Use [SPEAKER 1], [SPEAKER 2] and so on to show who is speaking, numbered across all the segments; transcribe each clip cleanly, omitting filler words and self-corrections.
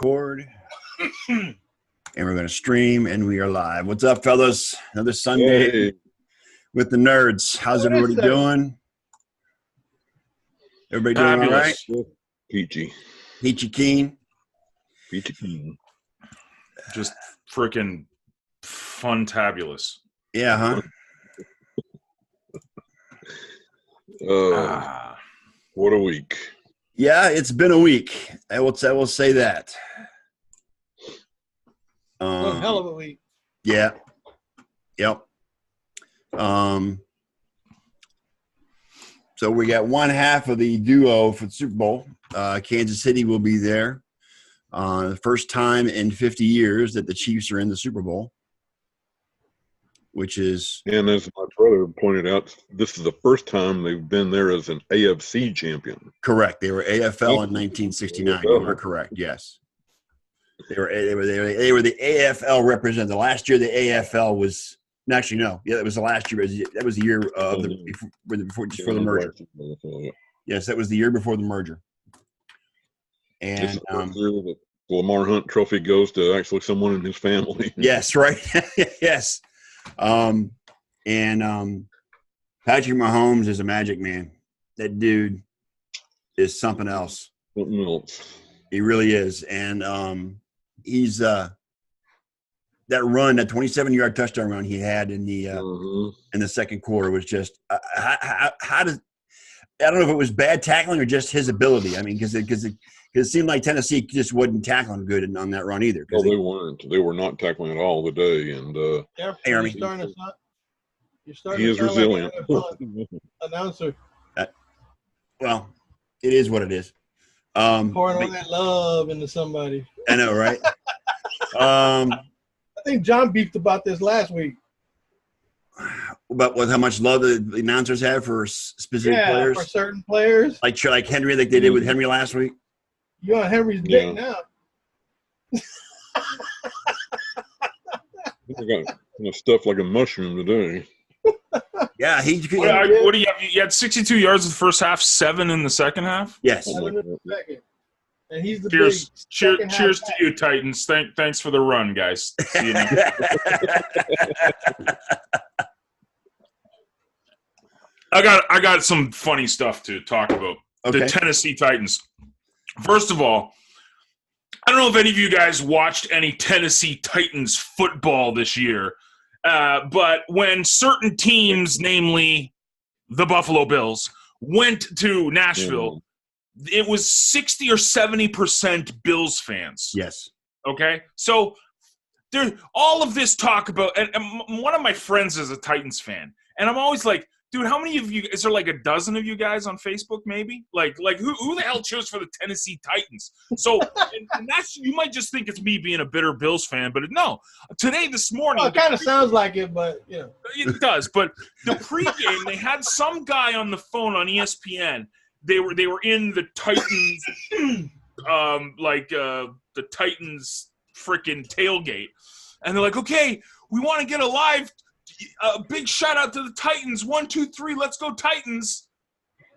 [SPEAKER 1] record. And we're going to stream, and we are live. What's up, fellas? Another Sunday with the nerds. How's everybody doing? Everybody doing
[SPEAKER 2] Fabulous.
[SPEAKER 1] all right?
[SPEAKER 3] Peachy.
[SPEAKER 1] Peachy keen?
[SPEAKER 3] Peachy keen.
[SPEAKER 2] Just freaking fun-tabulous.
[SPEAKER 1] Yeah, huh?
[SPEAKER 3] What a week.
[SPEAKER 1] Yeah, it's been a week. I will say that.
[SPEAKER 4] One hell of a week.
[SPEAKER 1] Yeah. Yep. So we got one half of the duo for the Super Bowl. Kansas City will be there. The first time in 50 years that the Chiefs are in the Super Bowl, which is –
[SPEAKER 3] and as my brother pointed out, this is the first time they've been there as an AFC champion.
[SPEAKER 1] Correct. They were AFL in 1969. You are correct, yes. They were the AFL representative. Last year the AFL was – actually, no. Yeah, that was the last year. That was the year of before the merger. Yes, that was the year before the merger. And
[SPEAKER 3] the Lamar Hunt Trophy goes to actually someone in his family.
[SPEAKER 1] Yes, right. Yes. Patrick Mahomes is a magic man. That dude is something else.
[SPEAKER 3] Something else.
[SPEAKER 1] He really is. And he's that run, that 27-yard touchdown run he had in the second quarter was just how did I don't know if it was bad tackling or just his ability. I mean, because it seemed like Tennessee just wasn't tackling good on that run either.
[SPEAKER 3] No, they weren't. They were not tackling at all today. And
[SPEAKER 1] Army.
[SPEAKER 4] You're starting
[SPEAKER 3] he is resilient.
[SPEAKER 4] Like announcer.
[SPEAKER 1] Well, it is what it is.
[SPEAKER 4] Pouring all that love into somebody.
[SPEAKER 1] I know, right?
[SPEAKER 4] I think John beefed about this last week.
[SPEAKER 1] About how much love the announcers have for specific players?
[SPEAKER 4] For certain players.
[SPEAKER 1] Like Henry, like they did with Henry last week?
[SPEAKER 4] You're on Henry's dick now.
[SPEAKER 3] I got stuff like a mushroom today.
[SPEAKER 1] Yeah,
[SPEAKER 2] what do you have? You had 62 yards in the first half, 7 in the second half?
[SPEAKER 1] Yes.
[SPEAKER 4] 7 in the second. And he's the
[SPEAKER 2] cheers to you, Titans. Thanks for the run, guys. See you next I got some funny stuff to talk about. Okay. The Tennessee Titans. First of all, I don't know if any of you guys watched any Tennessee Titans football this year, but when certain teams, namely the Buffalo Bills, went to Nashville, it was 60 or 70% Bills fans.
[SPEAKER 1] Yes.
[SPEAKER 2] Okay? So there's all of this talk about – and one of my friends is a Titans fan, and I'm always like, dude, how many of you – is there like a dozen of you guys on Facebook maybe? Like who the hell cheers for the Tennessee Titans? So and that's – you might just think it's me being a bitter Bills fan, but no. This morning –
[SPEAKER 4] well, it kind of sounds like it, but, you know.
[SPEAKER 2] It does. But the pregame, they had some guy on the phone on ESPN. They were in the Titans the Titans freaking tailgate. And they're like, okay, we want to get a big shout out to the Titans. 1, 2, 3, let's go Titans.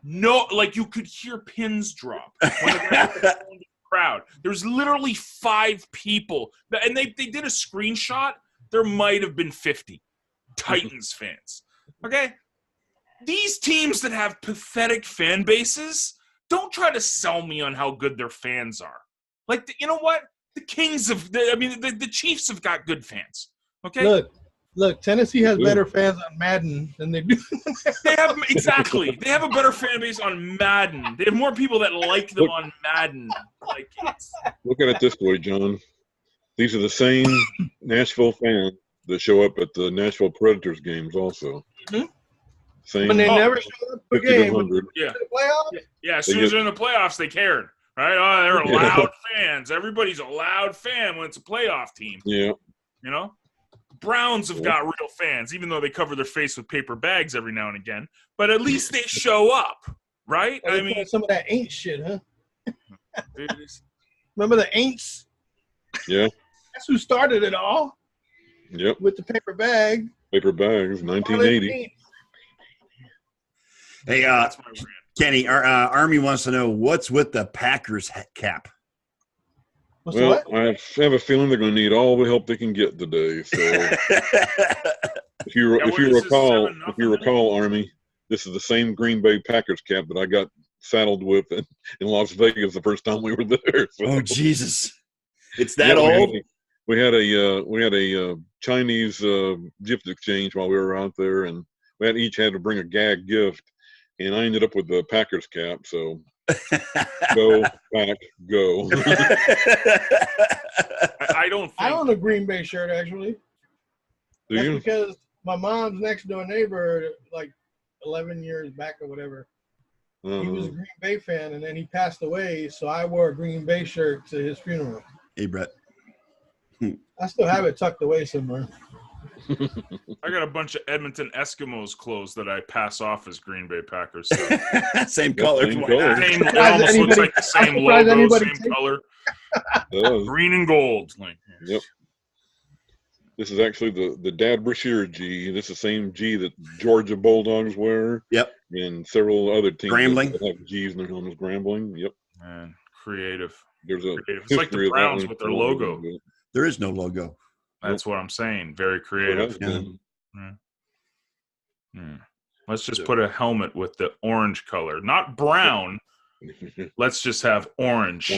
[SPEAKER 2] No, like you could hear pins drop when the crowd. There's literally 5 people. And they did a screenshot. There might have been 50 Titans fans. Okay? These teams that have pathetic fan bases, don't try to sell me on how good their fans are. Like, you know what? The Chiefs have got good fans. Okay?
[SPEAKER 4] Look, Tennessee has better fans on Madden than they do.
[SPEAKER 2] They have a better fan base on Madden. They have more people that like them on Madden.
[SPEAKER 3] Look at it this way, John. These are the same Nashville fans that show up at the Nashville Predators games also. Mm-hmm. Same.
[SPEAKER 4] When they never show up for game.
[SPEAKER 2] Yeah. Yeah, as soon as they're in the playoffs, they cared. Right? Oh, they're loud fans. Everybody's a loud fan when it's a playoff team.
[SPEAKER 3] Yeah.
[SPEAKER 2] You know? Browns have got real fans, even though they cover their face with paper bags every now and again. But at least they show up, right?
[SPEAKER 4] I mean, some of that ain't shit, huh? Remember the ain'ts?
[SPEAKER 3] Yeah.
[SPEAKER 4] That's who started it all.
[SPEAKER 3] Yep.
[SPEAKER 4] With the paper bag.
[SPEAKER 3] Paper bags, 1980.
[SPEAKER 1] Hey, Kenny, our Army wants to know what's with the Packers cap.
[SPEAKER 3] Well, I have a feeling they're going to need all the help they can get today. So, if you recall, Army, this is the same Green Bay Packers cap that I got saddled with in Las Vegas the first time we were there. So.
[SPEAKER 1] Oh Jesus! It's that old.
[SPEAKER 3] We had a Chinese gift exchange while we were out there, and we each had to bring a gag gift, and I ended up with the Packers cap. So go Pack, go!
[SPEAKER 2] I
[SPEAKER 4] own a Green Bay shirt actually.
[SPEAKER 3] Do
[SPEAKER 4] That's
[SPEAKER 3] you?
[SPEAKER 4] because my mom's next door neighbor, like 11 years back or whatever, he was a Green Bay fan, and then he passed away. So I wore a Green Bay shirt to his funeral.
[SPEAKER 1] Hey, Brett.
[SPEAKER 4] I still have it tucked away somewhere.
[SPEAKER 2] I got a bunch of Edmonton Eskimos clothes that I pass off as Green Bay Packers.
[SPEAKER 1] Same color.
[SPEAKER 2] It almost looks like the same logo, same color. Green and gold.
[SPEAKER 3] Yep. This is actually the Dad Brashear G. This is the same G that Georgia Bulldogs wear.
[SPEAKER 1] Yep.
[SPEAKER 3] And several other teams
[SPEAKER 1] Grambling.
[SPEAKER 3] that have G's in their helmets. Grambling. Yep.
[SPEAKER 2] Man, creative.
[SPEAKER 3] It's
[SPEAKER 2] like the Browns with their logo.
[SPEAKER 1] There is no logo.
[SPEAKER 2] That's what I'm saying. Very creative. Let's just put a helmet with the orange color, not brown. Let's just have orange.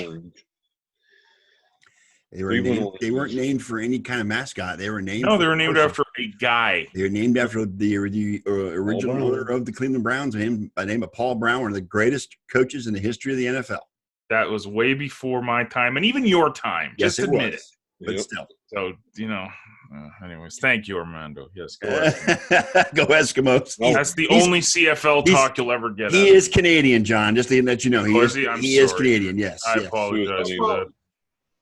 [SPEAKER 1] They weren't named for any kind of mascot. They were named.
[SPEAKER 2] No, they were named after a guy.
[SPEAKER 1] They were named after the original owner of the Cleveland Browns, by the name of Paul Brown, one of the greatest coaches in the history of the NFL.
[SPEAKER 2] That was way before my time, and even your time.
[SPEAKER 1] Yes,
[SPEAKER 2] just admit it.
[SPEAKER 1] But still.
[SPEAKER 2] So, anyways, thank you, Armando. Yes, go
[SPEAKER 1] Go Eskimos.
[SPEAKER 2] That's the only CFL talk you'll ever get.
[SPEAKER 1] He is Canadian, John, just to let you know. He is Canadian, yes.
[SPEAKER 2] I apologize for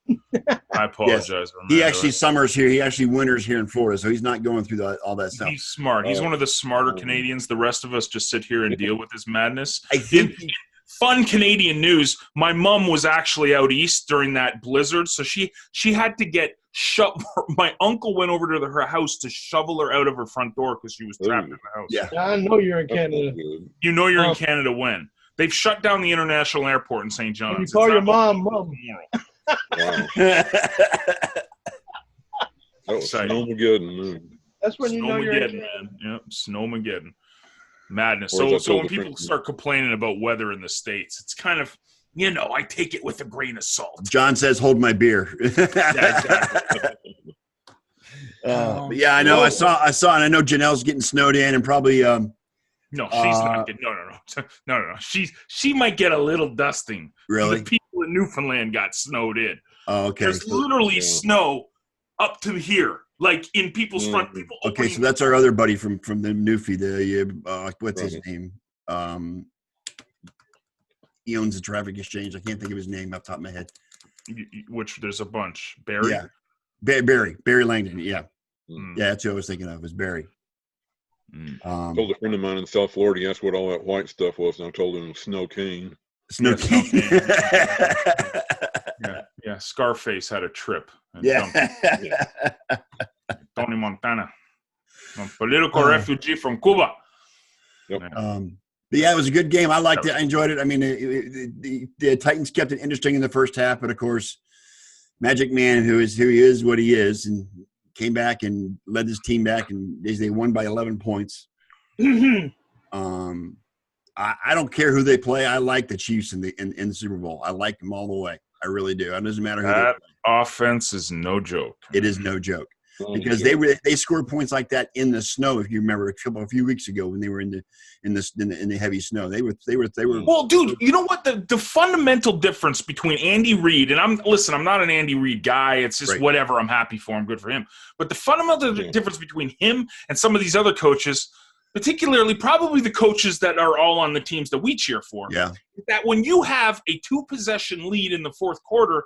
[SPEAKER 2] that. I apologize.
[SPEAKER 1] Yes. He actually summers here. He actually winters here in Florida, so he's not going through all that stuff.
[SPEAKER 2] He's smart. He's one of the smarter Canadians. The rest of us just sit here and deal with his madness.
[SPEAKER 1] I think
[SPEAKER 2] fun Canadian news. My mom was actually out east during that blizzard, so she had to get my uncle went over to her house to shovel her out of her front door because she was trapped in the house.
[SPEAKER 1] Yeah,
[SPEAKER 4] I know you're in Canada.
[SPEAKER 2] You know you're in Canada when they've shut down the international airport in St. John's.
[SPEAKER 4] You call your mom.
[SPEAKER 3] Wow. That was Snowmageddon.
[SPEAKER 4] That's when you know you're in
[SPEAKER 2] Canada. Man. Yep, Snowmageddon. Madness. So when people start complaining about weather in the States, it's kind of, I take it with a grain of salt.
[SPEAKER 1] John says, hold my beer.
[SPEAKER 2] Yeah, exactly.
[SPEAKER 1] I know. I saw, and I know Janelle's getting snowed in and probably.
[SPEAKER 2] No, she's not getting. No. She might get a little dusting.
[SPEAKER 1] Really?
[SPEAKER 2] The people in Newfoundland got snowed in.
[SPEAKER 1] Oh, okay.
[SPEAKER 2] There's literally snow up to here. Like in people's front, people.
[SPEAKER 1] Okay, so that's our other buddy from the Newfie. What's his name? He owns the traffic exchange. I can't think of his name off the top of my head.
[SPEAKER 2] Which there's a bunch. Barry.
[SPEAKER 1] Yeah, Barry Langdon. Yeah, yeah, that's who I was thinking of. Was Barry.
[SPEAKER 3] I told a friend of mine in South Florida. He asked what all that white stuff was, and I told him Snow Cane.
[SPEAKER 1] Snow Cane.
[SPEAKER 2] Yeah. Scarface had a trip. Tony Montana, a political refugee from Cuba.
[SPEAKER 3] Yep.
[SPEAKER 1] But yeah, it was a good game. I liked it. I enjoyed it. I mean, the Titans kept it interesting in the first half, but of course, Magic Man, who he is, what he is, and came back and led his team back, and they won by 11 points. I don't care who they play. I like the Chiefs in the Super Bowl. I like them all the way. I really do. It doesn't matter who they play.
[SPEAKER 2] Offense is no joke.
[SPEAKER 1] It is no joke. Because they scored points like that in the snow. If you remember a few weeks ago when they were in the heavy snow, they were.
[SPEAKER 2] Well, dude, you know what the fundamental difference between Andy Reid and I'm not an Andy Reid guy. It's just whatever. I'm happy for him. Good for him. But the fundamental difference between him and some of these other coaches, particularly probably the coaches that are all on the teams that we cheer for, is that when you have a 2-possession lead in the fourth quarter,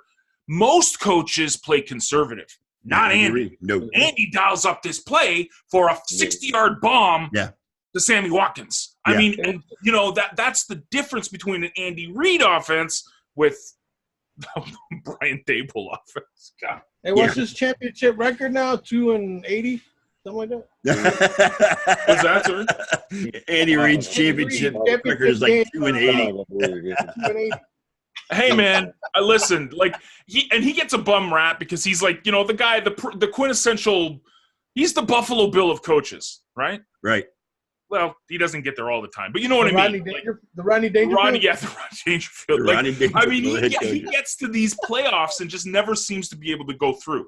[SPEAKER 2] most coaches play conservative. Not Andy.
[SPEAKER 1] No.
[SPEAKER 2] Andy dials up this play for a 60-yard bomb to Sammy Watkins. I mean, and, that's the difference between an Andy Reid offense with Brian Dable offense. God.
[SPEAKER 4] Hey, what's his championship record now? 2-80? Something like
[SPEAKER 2] that? What's that, sir?
[SPEAKER 1] Andy Reid's championship record is like 2-80.
[SPEAKER 4] 2-80.
[SPEAKER 2] Hey man, I listened. Like he gets a bum rap because he's like, you know, the guy, the quintessential. He's the Buffalo Bill of coaches, right?
[SPEAKER 1] Right.
[SPEAKER 2] Well, he doesn't get there all the time, but you know what I mean.
[SPEAKER 4] The Rodney Dangerfield.
[SPEAKER 2] The Rodney Dangerfield. I mean, he gets to these playoffs and just never seems to be able to go through.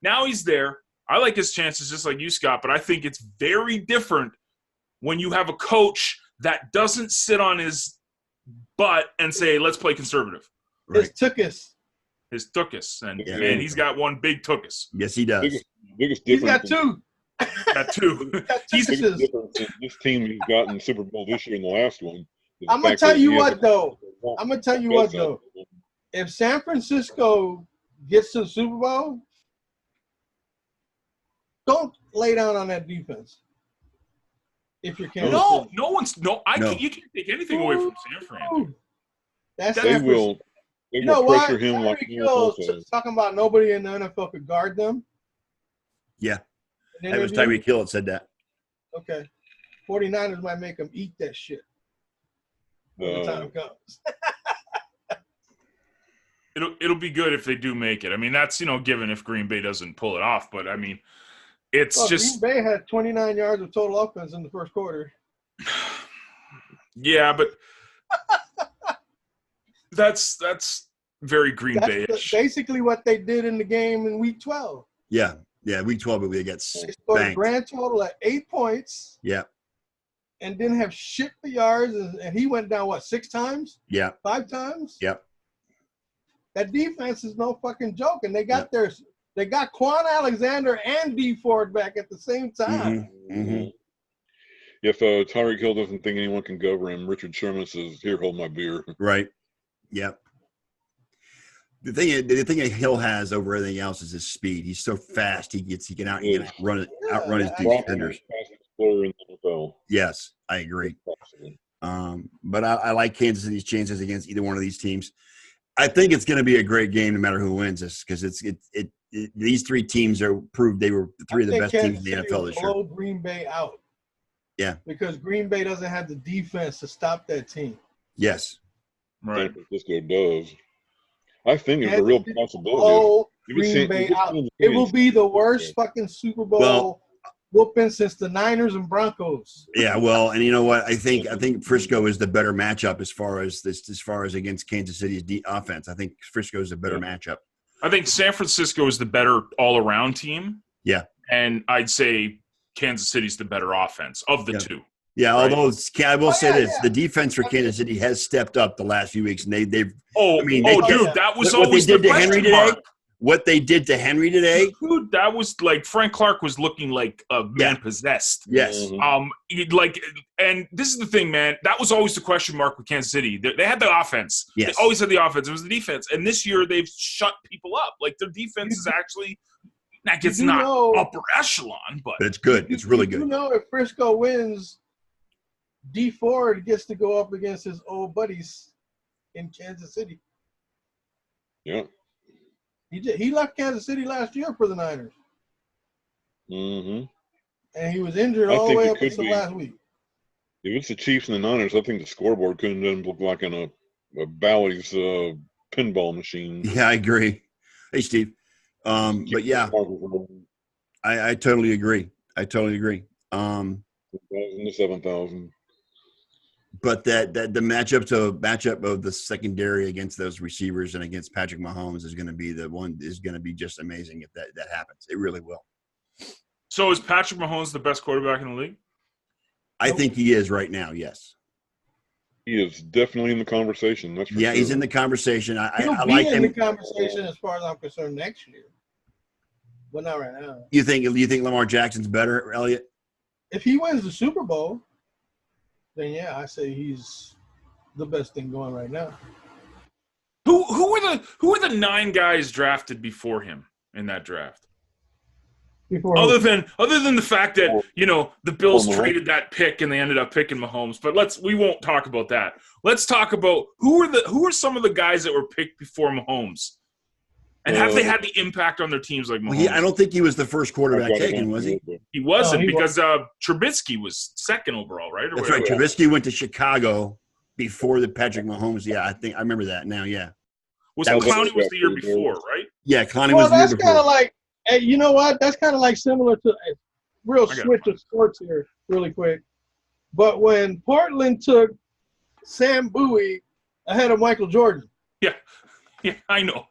[SPEAKER 2] Now he's there. I like his chances, just like you, Scott. But I think it's very different when you have a coach that doesn't sit on his butt and say, "Let's play conservative."
[SPEAKER 4] Right. His
[SPEAKER 2] tuchus, and man, he's got one big tuchus.
[SPEAKER 1] Yes, he does.
[SPEAKER 3] Biggest
[SPEAKER 4] he's got two.
[SPEAKER 2] Got two.
[SPEAKER 3] He's the difference in this team he's got in the Super Bowl this year and the last one.
[SPEAKER 4] I'm gonna tell you what though. If San Francisco gets to the Super Bowl, don't lay down on that defense. If you're Kansas City.
[SPEAKER 2] You can't take anything away from San Fran.
[SPEAKER 3] They will pressure him like
[SPEAKER 4] talking about nobody in the NFL could guard them.
[SPEAKER 1] Yeah. That was Tyreek Hill that said that.
[SPEAKER 4] Okay. 49ers might make them eat that shit when the time comes.
[SPEAKER 2] It'll be good if they do make it. I mean, that's, given if Green Bay doesn't pull it off. But, I mean, it's just –
[SPEAKER 4] Green Bay had 29 yards of total offense in the first quarter.
[SPEAKER 2] Yeah, but that's very Green Bay-ish.
[SPEAKER 4] Basically what they did in the game in Week 12.
[SPEAKER 1] Yeah. Yeah, Week 12, but they got
[SPEAKER 4] spanked. They scored a grand total at 8 points.
[SPEAKER 1] Yeah.
[SPEAKER 4] And didn't have shit for yards. And he went down, 6 times?
[SPEAKER 1] Yeah.
[SPEAKER 4] 5 times?
[SPEAKER 1] Yep.
[SPEAKER 4] That defense is no fucking joke. And they got they got Quan Alexander and D Ford back at the same time.
[SPEAKER 1] Mm-hmm. Mm-hmm.
[SPEAKER 3] If Tyreek Hill doesn't think anyone can go over him, Richard Sherman says, "Here, hold my beer."
[SPEAKER 1] Right. Yep. The thing that Hill has over everything else is his speed. He's so fast. He can outrun his defenders. Yes, I agree. But I like Kansas City's chances against either one of these teams. I think it's going to be a great game no matter who wins this because these 3 teams are proved they were 3 of the best teams in the NFL this year.
[SPEAKER 4] Blow Green Bay out.
[SPEAKER 1] Yeah.
[SPEAKER 4] Because Green Bay doesn't have the defense to stop that team.
[SPEAKER 1] Yes.
[SPEAKER 2] Right.
[SPEAKER 3] San Francisco does. I think it's a real possibility.
[SPEAKER 4] Blow Green Bay out. It will be the worst fucking Super Bowl whooping since the Niners and Broncos.
[SPEAKER 1] Yeah, well, and you know what? I think Frisco is the better matchup as far as against Kansas City's offense. I think Frisco is a better matchup.
[SPEAKER 2] I think San Francisco is the better all-around team.
[SPEAKER 1] Yeah.
[SPEAKER 2] And I'd say Kansas City's the better offense of the two.
[SPEAKER 1] Yeah, right? Although I will say this, the defense for Kansas City has stepped up the last few weeks, and that
[SPEAKER 2] was always
[SPEAKER 1] what they did to Henry today. What they did to Henry today,
[SPEAKER 2] dude, that was like Frank Clark was looking like a man possessed.
[SPEAKER 1] Yes.
[SPEAKER 2] And this is the thing, man. That was always the question mark with Kansas City. They had the offense.
[SPEAKER 1] Yes.
[SPEAKER 2] They always had the offense. It was the defense. And this year they've shut people up. Like their defense is actually it's not upper echelon, but
[SPEAKER 1] it's good. It's really good.
[SPEAKER 4] If Frisco wins, D Ford gets to go up against his old buddies in Kansas City.
[SPEAKER 3] Yeah.
[SPEAKER 4] He left Kansas City last year for the Niners.
[SPEAKER 3] Mm-hmm.
[SPEAKER 4] And he was injured all the way up until last week.
[SPEAKER 3] If it's the Chiefs and the Niners, I think the scoreboard couldn't look like in a Bally's pinball machine.
[SPEAKER 1] Yeah, I agree. Hey, Steve. But yeah, I totally agree. 7,000
[SPEAKER 3] to 7,000.
[SPEAKER 1] But the matchup of the secondary against those receivers and against Patrick Mahomes is going to be just amazing if that happens. It really will.
[SPEAKER 2] So is Patrick Mahomes the best quarterback in the league?
[SPEAKER 1] I think he is right now. Yes.
[SPEAKER 3] He is definitely in the conversation. That's for sure.
[SPEAKER 1] He's in the conversation.
[SPEAKER 4] I like him in the conversation as far as I'm concerned next year. But not right now.
[SPEAKER 1] You think Lamar Jackson's better, Elliot?
[SPEAKER 4] If he wins the Super Bowl, then yeah, I say he's the best thing going right now.
[SPEAKER 2] Who are the 9 guys drafted before him in that draft? Other than the fact that the Bills traded that pick and they ended up picking Mahomes, but we won't talk about that. Let's talk about who are some of the guys that were picked before Mahomes, and have they had the impact on their teams like Mahomes?
[SPEAKER 1] I don't think he was the first quarterback taken, was he?
[SPEAKER 2] He wasn't because Trubisky was second overall, right?
[SPEAKER 1] That's right. Trubisky went to Chicago before the Patrick Mahomes. Yeah, I remember that now. Yeah.
[SPEAKER 2] Clowney was the year before, right?
[SPEAKER 1] Yeah, Clowney was the year before. Well, that's
[SPEAKER 4] kind of like, hey, you know what? That's kind of like similar to real switch of sports here, really quick. But when Portland took Sam Bowie ahead of Michael Jordan.
[SPEAKER 2] Yeah, I know.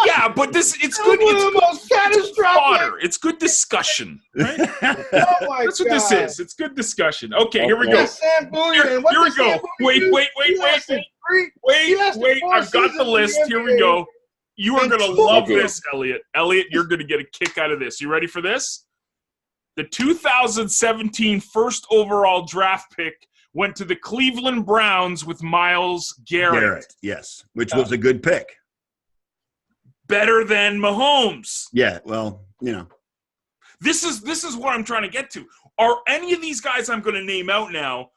[SPEAKER 2] Yeah, but it's good. It's catastrophic. It's good discussion, right? That's what this is. It's good discussion. Okay, here we go.
[SPEAKER 4] Sam Bowie,
[SPEAKER 2] here we go. Wait. I've got the list. Here we go. You are going to love this, Elliot. Elliot, you're going to get a kick out of this. You ready for this? The 2017 first overall draft pick went to the Cleveland Browns with Myles Garrett.
[SPEAKER 1] Yes, which was a good pick.
[SPEAKER 2] Better than Mahomes.
[SPEAKER 1] Yeah, well, you know.
[SPEAKER 2] This is what I'm trying to get to. Are any of these guys I'm going to name out now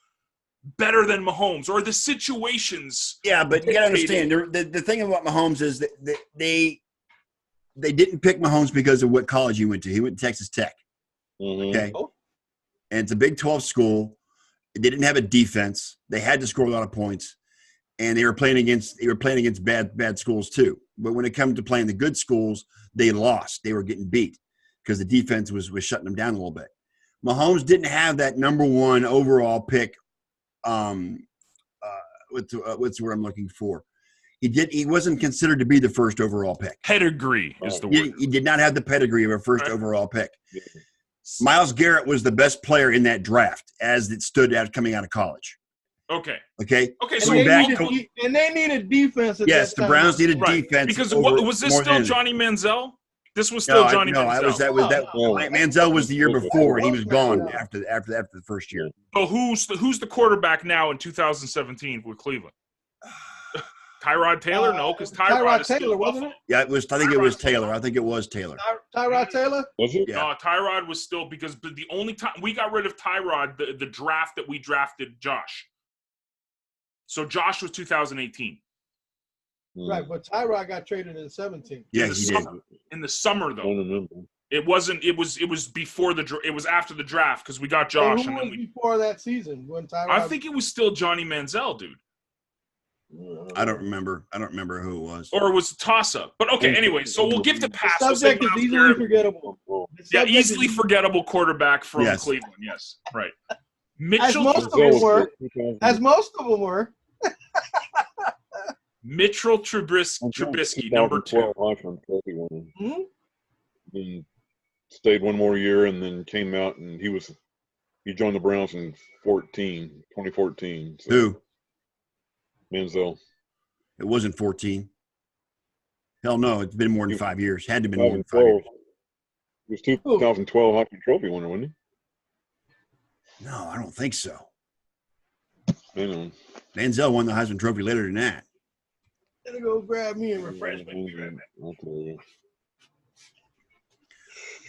[SPEAKER 2] better than Mahomes, or the situations?
[SPEAKER 1] Yeah, but you got to understand, the thing about Mahomes is that they didn't pick Mahomes because of what college he went to. He went to Texas Tech.
[SPEAKER 3] Mm-hmm.
[SPEAKER 1] Okay, and it's a Big 12 school. They didn't have a defense. They had to score a lot of points, and they were playing against bad schools too. But when it comes to playing the good schools, they lost. They were getting beat because the defense was shutting them down a little bit. Mahomes didn't have that number one overall pick. What's the word I'm looking for? He wasn't considered to be the first overall pick.
[SPEAKER 2] Pedigree is the word.
[SPEAKER 1] He did not have the pedigree of a first overall pick. Myles Garrett was the best player in that draft as it stood out coming out of college.
[SPEAKER 2] Okay.
[SPEAKER 1] So
[SPEAKER 4] they needed defense.
[SPEAKER 1] Yes, the Browns needed defense.
[SPEAKER 2] Because was this still Johnny Manziel? This was still Johnny Manziel.
[SPEAKER 1] Manziel was the year before, and he was gone after the first year.
[SPEAKER 2] So who's the quarterback now in 2017 with Cleveland? Tyrod Taylor? No, because Tyrod
[SPEAKER 4] Taylor, wasn't it?
[SPEAKER 1] Yeah, I think it was Taylor.
[SPEAKER 4] Tyrod Taylor?
[SPEAKER 3] Was it?
[SPEAKER 2] Yeah. No, Tyrod was still, because the only time we got rid of Tyrod, the draft that we drafted Josh. So Josh was 2018.
[SPEAKER 4] Right, but Tyrod got traded in 17.
[SPEAKER 1] Yeah, he did.
[SPEAKER 2] In the summer, though. It wasn't. It was before it was after the draft because we got Josh.
[SPEAKER 4] Who was before that season when Tyrod?
[SPEAKER 2] I think it was still Johnny Manziel, dude.
[SPEAKER 1] I don't remember who it was.
[SPEAKER 2] Or it was a toss-up. But okay, anyway, so we'll give the pass.
[SPEAKER 4] The subject is easily forgettable.
[SPEAKER 2] Yeah, easily forgettable quarterback from Cleveland. Yes, right. Mitchell.
[SPEAKER 4] As most of them were.
[SPEAKER 2] Mitchell Trubisky, number 2.
[SPEAKER 3] And stayed one more year and then came out and he joined the Browns in 2014. So.
[SPEAKER 1] Who?
[SPEAKER 3] Manziel.
[SPEAKER 1] It wasn't 14. Hell no, it's been more than 5 years. Had to have been more than 5 years.
[SPEAKER 3] It was 2012 Heisman Trophy winner, wasn't
[SPEAKER 1] he? No, I don't think so.
[SPEAKER 3] I know.
[SPEAKER 1] Manziel won the Heisman Trophy later than that.
[SPEAKER 4] Gonna go grab me a refreshment.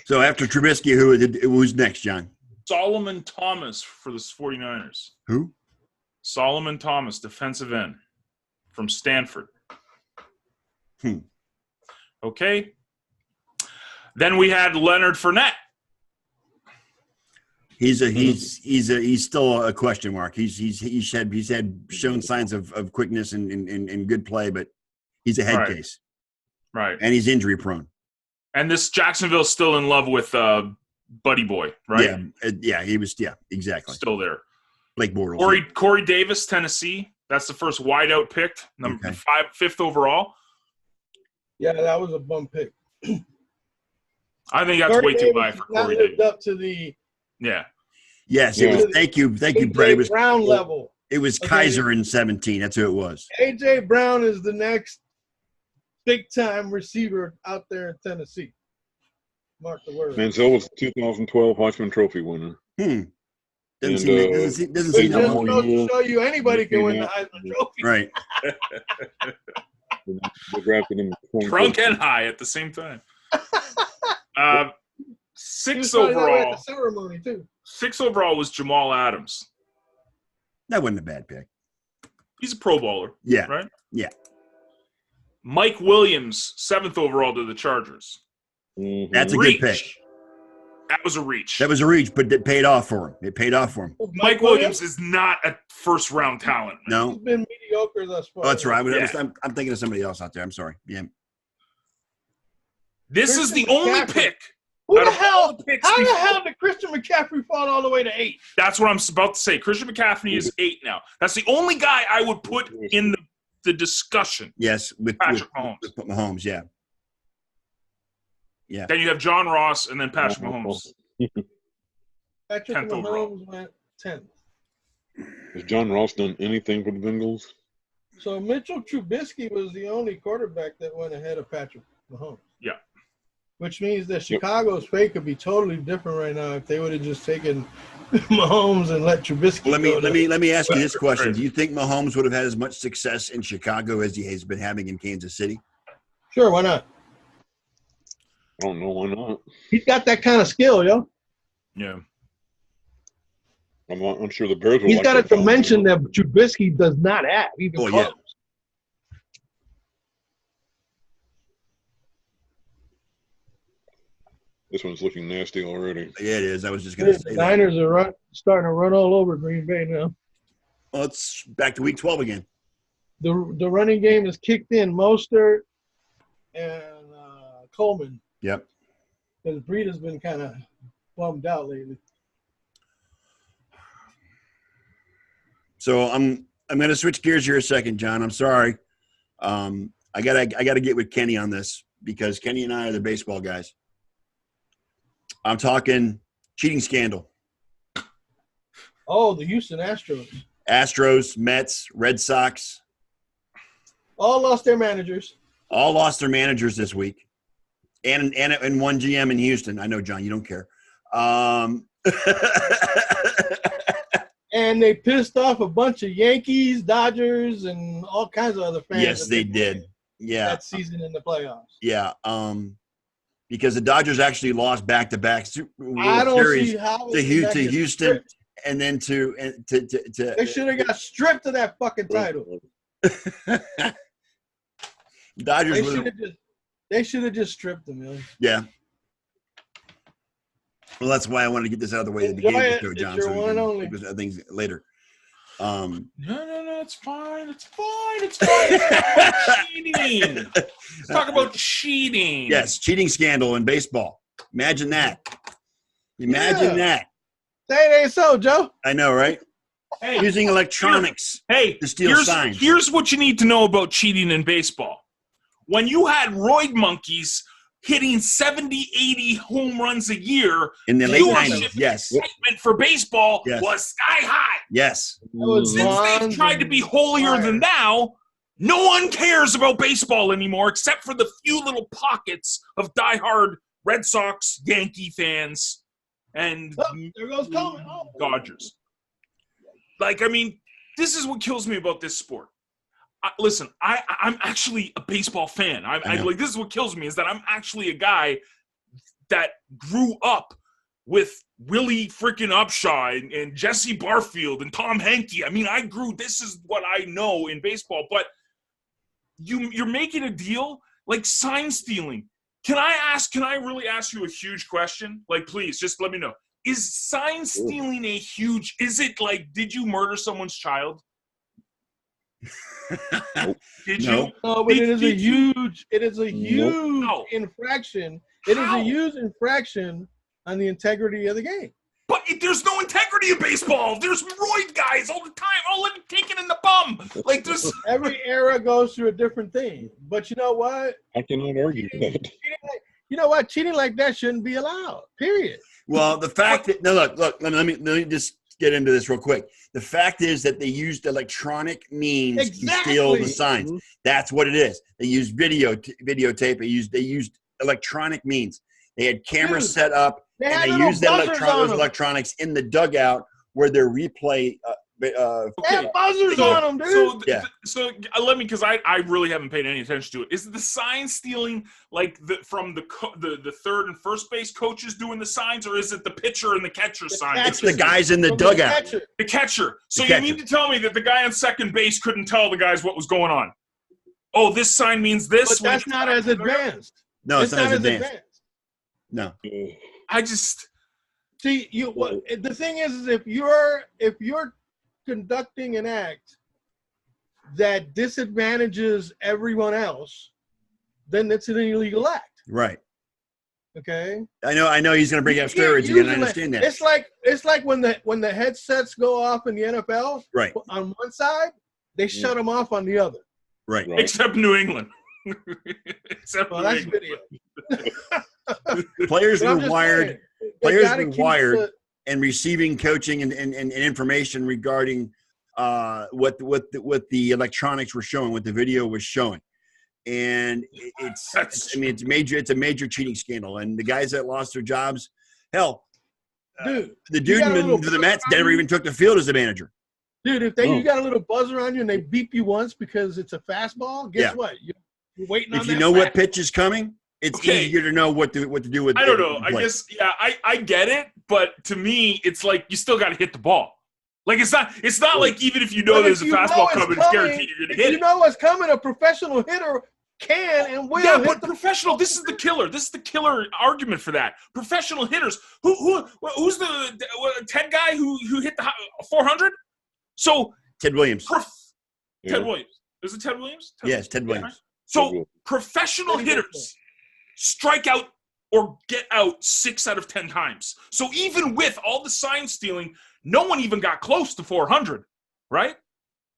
[SPEAKER 1] So after Trubisky, who's next, John?
[SPEAKER 2] Solomon Thomas for the 49ers.
[SPEAKER 1] Who?
[SPEAKER 2] Solomon Thomas, defensive end from Stanford. Okay. Then we had Leonard Fournette.
[SPEAKER 1] He's still a question mark. He's shown signs of quickness and good play, but he's a head case.
[SPEAKER 2] Right.
[SPEAKER 1] And he's injury prone.
[SPEAKER 2] And this Jacksonville's still in love with Buddy Boy, right?
[SPEAKER 1] Yeah, he was. Yeah, exactly.
[SPEAKER 2] Still there.
[SPEAKER 1] Blake Bortles.
[SPEAKER 2] Corey Davis, Tennessee. That's the first wideout picked, fifth overall.
[SPEAKER 4] Yeah, that was a bum pick.
[SPEAKER 2] I think that's way too high for Corey Davis.
[SPEAKER 4] Up to the
[SPEAKER 1] Yes, it was. Thank you, Brett. It was
[SPEAKER 4] Brown level.
[SPEAKER 1] It was Kaiser in 17. That's who it was.
[SPEAKER 4] AJ Brown is the next big time receiver out there in Tennessee. Mark the word.
[SPEAKER 3] Manziel was the 2012 Heisman Trophy winner.
[SPEAKER 1] Doesn't seem that more.
[SPEAKER 4] To show you anybody can win the Heisman Trophy.
[SPEAKER 1] Right.
[SPEAKER 2] Drunk and high at the same time. 6 overall.
[SPEAKER 4] At the ceremony too.
[SPEAKER 2] 6 overall was Jamal Adams.
[SPEAKER 1] That wasn't a bad pick.
[SPEAKER 2] He's a Pro Bowler.
[SPEAKER 1] Yeah.
[SPEAKER 2] Right?
[SPEAKER 1] Yeah.
[SPEAKER 2] Mike Williams, 7th overall to the Chargers.
[SPEAKER 1] That's a good pick.
[SPEAKER 2] That was a reach.
[SPEAKER 1] That was a reach, but it paid off for him. It paid off for him.
[SPEAKER 2] Mike Williams is not a first-round talent.
[SPEAKER 1] No.
[SPEAKER 4] He's been mediocre thus far.
[SPEAKER 1] Oh, that's right. I'm thinking of somebody else out there. I'm sorry. Yeah.
[SPEAKER 2] This is the only pick.
[SPEAKER 4] How the hell did Christian McCaffrey fall all the way to 8?
[SPEAKER 2] That's what I'm about to say. Christian McCaffrey is 8 now. That's the only guy I would put in the discussion.
[SPEAKER 1] Yes, with
[SPEAKER 2] Patrick Mahomes.
[SPEAKER 1] With Mahomes, yeah. Yeah.
[SPEAKER 2] Then you have John Ross and then Patrick Mahomes.
[SPEAKER 4] Patrick Mahomes went 10th.
[SPEAKER 3] Has John Ross done anything for the Bengals?
[SPEAKER 4] So Mitchell Trubisky was the only quarterback that went ahead of Patrick Mahomes.
[SPEAKER 2] Yeah.
[SPEAKER 4] Which means that Chicago's fate could be totally different right now if they would have just taken Mahomes and let Trubisky.
[SPEAKER 1] Well, let me ask you this question: do you think Mahomes would have had as much success in Chicago as he has been having in Kansas City?
[SPEAKER 4] Sure, why not?
[SPEAKER 3] I don't know why not.
[SPEAKER 4] He's got that kind of skill, yo.
[SPEAKER 2] Yeah.
[SPEAKER 3] I'm sure the Bears will.
[SPEAKER 4] He's got a dimension that Trubisky does not have. Even close.
[SPEAKER 1] Yeah.
[SPEAKER 3] This one's looking nasty already.
[SPEAKER 1] Yeah, it is. I was just going to say
[SPEAKER 4] the Niners are starting to run all over Green Bay now.
[SPEAKER 1] Well, it's back to week 12 again.
[SPEAKER 4] The running game is kicked in. Mostert and Coleman.
[SPEAKER 1] Yep.
[SPEAKER 4] Because Breeda's been kind of bummed out lately.
[SPEAKER 1] So I'm going to switch gears here a second, John. I'm sorry. I gotta get with Kenny on this because Kenny and I are the baseball guys. I'm talking cheating scandal.
[SPEAKER 4] Oh, the Houston Astros.
[SPEAKER 1] Astros, Mets, Red Sox.
[SPEAKER 4] All lost their managers.
[SPEAKER 1] All lost their managers this week. And one GM in Houston. I know, John, you don't care.
[SPEAKER 4] And they pissed off a bunch of Yankees, Dodgers, and all kinds of other fans.
[SPEAKER 1] Yes, they did. Yeah.
[SPEAKER 4] That season in the playoffs.
[SPEAKER 1] Yeah. Because the Dodgers actually lost back-to-back
[SPEAKER 4] World Series
[SPEAKER 1] to Houston and then to
[SPEAKER 4] they should have got stripped of that fucking title.
[SPEAKER 1] Dodgers
[SPEAKER 4] they should have just stripped them, man.
[SPEAKER 1] Yeah. Well, that's why I wanted to get this out of the way at the beginning of the show, John. So we can do things later.
[SPEAKER 2] No, it's fine. It's fine. It's fine. Cheating. Let's talk about cheating.
[SPEAKER 1] Yes, cheating scandal in baseball. Imagine that. Imagine that.
[SPEAKER 4] Say it ain't so, Joe.
[SPEAKER 1] I know, right?
[SPEAKER 2] Hey,
[SPEAKER 1] using electronics to steal signs.
[SPEAKER 2] Here's what you need to know about cheating in baseball. When you had roid monkeys hitting 70, 80 home runs a year,
[SPEAKER 1] in the late 90s, yes.
[SPEAKER 2] Excitement for baseball was sky high.
[SPEAKER 1] Yes.
[SPEAKER 2] Since they've tried to be holier than thou, no one cares about baseball anymore except for the few little pockets of diehard Red Sox, Yankee fans, and
[SPEAKER 4] there goes Coleman.
[SPEAKER 2] Dodgers. This is what kills me about this sport. Listen, I'm actually a baseball fan. This is what kills me is that I'm actually a guy that grew up with Willie freaking Upshaw and Jesse Barfield and Tom Henke. This is what I know in baseball. But you're making a deal like sign stealing. Can I really ask you a huge question? Please, just let me know. Is sign stealing is it did you murder someone's child? Did you?
[SPEAKER 4] No, but it is a huge infraction. It is a huge infraction on the integrity of the game.
[SPEAKER 2] But there's no integrity in baseball. There's roid guys all the time. Oh, let me take it in the bum. There's
[SPEAKER 4] every era goes through a different thing. But you know what?
[SPEAKER 3] I cannot argue with that.
[SPEAKER 4] You know what? Cheating like that shouldn't be allowed. Period.
[SPEAKER 1] Well, the fact that look. Let me just get into this real quick. The fact is that they used electronic means to steal the signs. Mm-hmm. That's what it is. They used videotape. They used electronic means. They had cameras set up, and they used those electronics in the dugout where their replay.
[SPEAKER 4] They have buzzers on them, dude.
[SPEAKER 2] So let me, because I really haven't paid any attention to it. Is the sign stealing from the third and first base coaches doing the signs, or is it the pitcher and the catcher signs?
[SPEAKER 1] It's the guys in the dugout.
[SPEAKER 2] The catcher. So you mean to tell me that the guy on second base couldn't tell the guys what was going on? Oh, this sign means this.
[SPEAKER 4] But that's not as advanced.
[SPEAKER 1] No, it's not as advanced. No.
[SPEAKER 4] See, the thing is if you're conducting an act that disadvantages everyone else, then it's an illegal act.
[SPEAKER 1] Right.
[SPEAKER 4] Okay.
[SPEAKER 1] I know he's going to bring up steroids again. I understand that.
[SPEAKER 4] It's like when the headsets go off in the NFL.
[SPEAKER 1] Right.
[SPEAKER 4] On one side, they shut them off on the other.
[SPEAKER 1] Right.
[SPEAKER 2] Except New England.
[SPEAKER 4] That's video.
[SPEAKER 1] Players were wired. Players were wired and receiving coaching and information regarding what the electronics were showing, what the video was showing. And it's a major cheating scandal. And the guys that lost their jobs, hell, the dude in the Mets never even took the field as a manager.
[SPEAKER 4] Dude, if you got a little buzzer on you and they beep you once because it's a fastball, guess what? You're waiting on that.
[SPEAKER 1] If you know what pitch is coming, it's easier to know what to do with.
[SPEAKER 2] I don't know. I guess I get it, but to me, it's like you still got to hit the ball. Like it's not like even if you know there's a fastball coming, it's guaranteed you're gonna hit it.
[SPEAKER 4] You know what's coming. A professional hitter can and will.
[SPEAKER 2] Yeah, but professional. This is the killer. This is the killer argument for that. Professional hitters. Who's the Ted guy who hit the 400? So
[SPEAKER 1] Ted Williams.
[SPEAKER 2] Ted Williams. Is it Ted Williams?
[SPEAKER 1] Yes, Ted Williams.
[SPEAKER 2] So professional hitters strike out or get out 6 out of 10 times. So even with all the sign stealing, no one even got close to 400, right?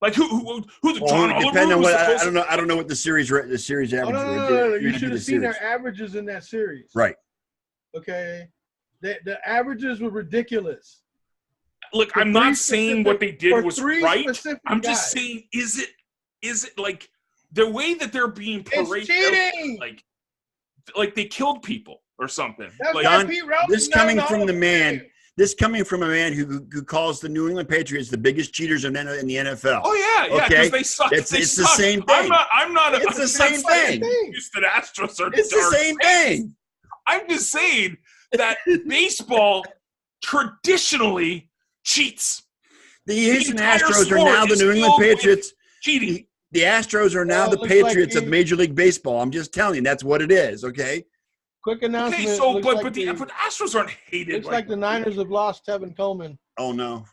[SPEAKER 2] Like who the John Oliver?
[SPEAKER 1] Depending on what I don't know what the series average.
[SPEAKER 4] No. You should have seen their averages in that series.
[SPEAKER 1] Right.
[SPEAKER 4] Okay. The averages were ridiculous.
[SPEAKER 2] Look, I'm not saying what they did was right. I'm just saying, is it like the way that they're being paraded?
[SPEAKER 4] It's cheating.
[SPEAKER 2] Like they killed people or something. Like,
[SPEAKER 1] Don, this coming from a man who calls the New England Patriots the biggest cheaters in the NFL.
[SPEAKER 2] Oh yeah, because they suck.
[SPEAKER 1] It's the same thing.
[SPEAKER 2] I'm not.
[SPEAKER 1] It's the same thing.
[SPEAKER 2] Houston Astros are.
[SPEAKER 1] It's the same thing.
[SPEAKER 2] I'm just saying that baseball traditionally cheats.
[SPEAKER 1] The Houston Astros are now the New England Patriots.
[SPEAKER 2] Cheating.
[SPEAKER 1] The Astros are now the Patriots of Major League Baseball. I'm just telling you, that's what it is. Okay.
[SPEAKER 4] Quick announcement.
[SPEAKER 2] Okay, so but the Astros aren't hated.
[SPEAKER 4] Looks like the Niners have lost Tevin Coleman.
[SPEAKER 1] Oh no.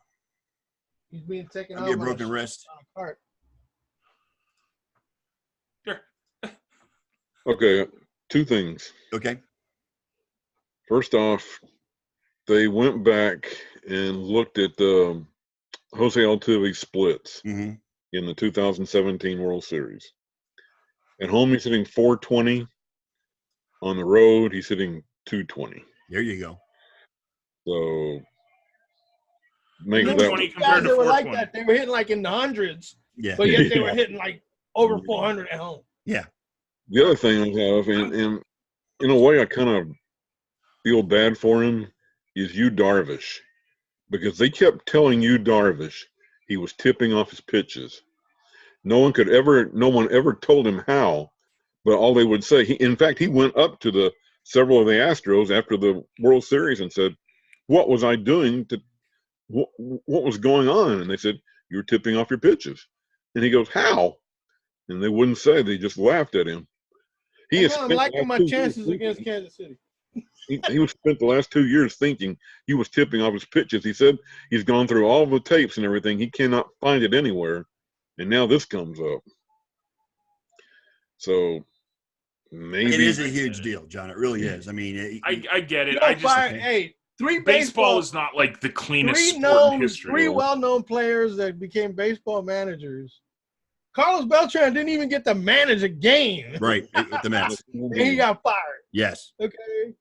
[SPEAKER 4] He's being taken out.
[SPEAKER 1] Be a broken wrist.
[SPEAKER 2] Sure.
[SPEAKER 3] Okay, 2 things.
[SPEAKER 1] Okay.
[SPEAKER 3] First off, they went back and looked at the Jose Altuve splits in the 2017 World Series. At home, he's hitting 420. On the road, he's hitting 220.
[SPEAKER 1] There you go.
[SPEAKER 3] So, make that
[SPEAKER 2] compared to 420.
[SPEAKER 4] Like that. They were hitting like in the hundreds.
[SPEAKER 1] Yeah.
[SPEAKER 4] But yet they were hitting like over 400 at home.
[SPEAKER 1] Yeah.
[SPEAKER 3] The other thing I have, and in a way I kind of feel bad for him, is Yu Darvish. Because they kept telling Yu Darvish he was tipping off his pitches. No one ever told him how, but all they would say, in fact, he went up to several of the Astros after the World Series and said, what was I doing what was going on? And they said, you were tipping off your pitches. And he goes, how? And they wouldn't say, they just laughed at him.
[SPEAKER 4] I'm liking my chances against Kansas City.
[SPEAKER 3] He was spent the last 2 years thinking he was tipping off his pitches. He said he's gone through all the tapes and everything. He cannot find it anywhere. And now this comes up. So maybe
[SPEAKER 1] it is a huge deal, John. It really is. I mean,
[SPEAKER 2] I get it.
[SPEAKER 4] Baseball
[SPEAKER 2] is not like the cleanest sport in history.
[SPEAKER 4] 3 well-known players that became baseball managers. Carlos Beltran didn't even get to manage a game.
[SPEAKER 1] Right, with the Mets.
[SPEAKER 4] And he got fired.
[SPEAKER 1] Yes.
[SPEAKER 4] Okay.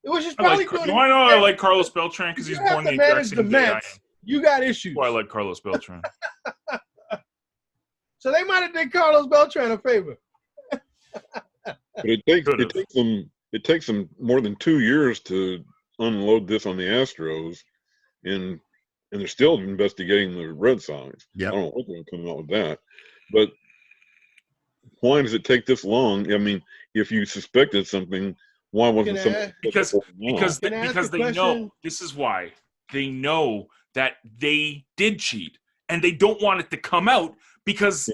[SPEAKER 4] It was just probably good.
[SPEAKER 2] Why not? I like Carlos Beltran because he's born the exact same day I am.
[SPEAKER 4] You got issues.
[SPEAKER 2] Why I like Carlos Beltran.
[SPEAKER 4] So they might have did Carlos Beltran a favor.
[SPEAKER 3] But it takes them more than 2 years to unload this on the Astros, and they're still investigating the Red Sox.
[SPEAKER 1] Yep.
[SPEAKER 3] I don't know what they're coming out with that. But why does it take this long? I mean, if you suspected something, why wasn't something?
[SPEAKER 2] Because they know this is why. They know that they did cheat, and they don't want it to come out because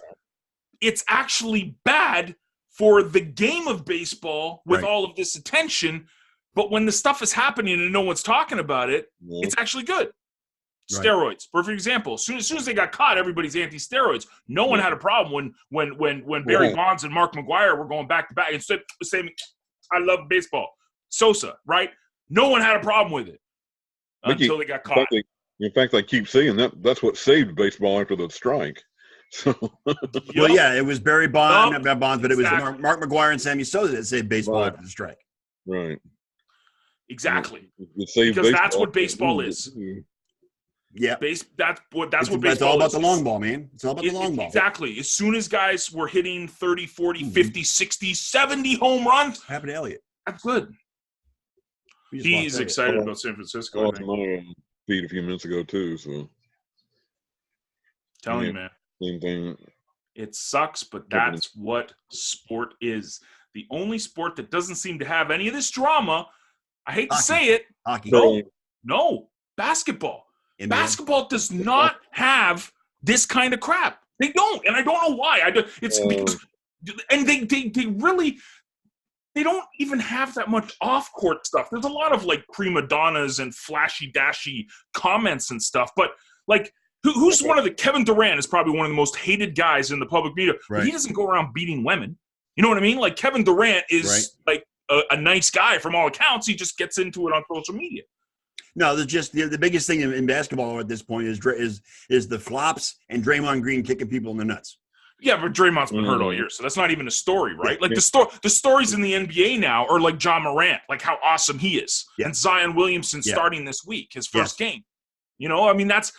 [SPEAKER 2] it's actually bad for the game of baseball with all of this attention But when the stuff is happening and no one's talking about it, it's actually good. Right. Steroids, perfect example. As soon as they got caught, everybody's anti-steroids. No one had a problem when Barry Bonds and Mark McGwire were going back to back and saying, "I love baseball." Sosa, right? No one had a problem with it until they got caught.
[SPEAKER 3] In fact, I keep saying that's what saved baseball after the strike. So,
[SPEAKER 1] well, yeah, it was Barry Bonds, but it was Mark McGwire and Sammy Sosa that saved baseball after the strike.
[SPEAKER 3] Right.
[SPEAKER 2] Exactly. Because that's what baseball is.
[SPEAKER 1] Yeah.
[SPEAKER 2] That's what baseball is.
[SPEAKER 1] It's all about the long ball, man. It's all about the long ball.
[SPEAKER 2] Exactly. As soon as guys were hitting 30, 40, 50, 60, 70 home runs.
[SPEAKER 1] What happened to Elliott?
[SPEAKER 2] That's good. He's excited about San Francisco.
[SPEAKER 3] I think. My feed a few minutes ago, too. So.
[SPEAKER 2] Telling you, man.
[SPEAKER 3] Same thing.
[SPEAKER 2] It sucks, but that's what sport is. The only sport that doesn't seem to have any of this drama, I hate to say it.
[SPEAKER 1] Hockey.
[SPEAKER 2] No. Basketball. NBA. Basketball does not have this kind of crap. They don't, and I don't know why. And they really they don't even have that much off-court stuff. There's a lot of like prima donnas and flashy-dashy comments and stuff, but like who's one of the Kevin Durant is probably one of the most hated guys in the public media. Right. But he doesn't go around beating women. You know what I mean? Like Kevin Durant is like a nice guy from all accounts. He just gets into it on social media.
[SPEAKER 1] No, there's just the biggest thing in basketball at this point is the flops and Draymond Green kicking people in the nuts.
[SPEAKER 2] Yeah, but Draymond's been hurt all year, so that's not even a story, right? Like the stories in the NBA now are like John Morant, like how awesome he is, and Zion Williamson starting this week, his first game. You know, I mean that's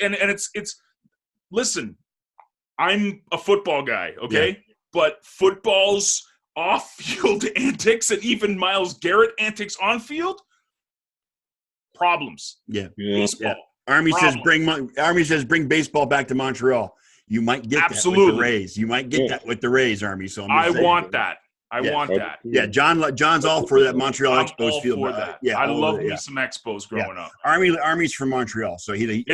[SPEAKER 2] and it's. Listen, I'm a football guy, okay, but football's off-field antics and even Myles Garrett antics on field. Problems. Baseball.
[SPEAKER 1] Army says bring baseball back to Montreal. You might get that with the Rays. You might get that with the Rays, Army. So
[SPEAKER 2] I want that. I want that.
[SPEAKER 1] Yeah, John's all for that Montreal Expos field.
[SPEAKER 2] I love me some Expos growing up.
[SPEAKER 1] Army's from Montreal, so he's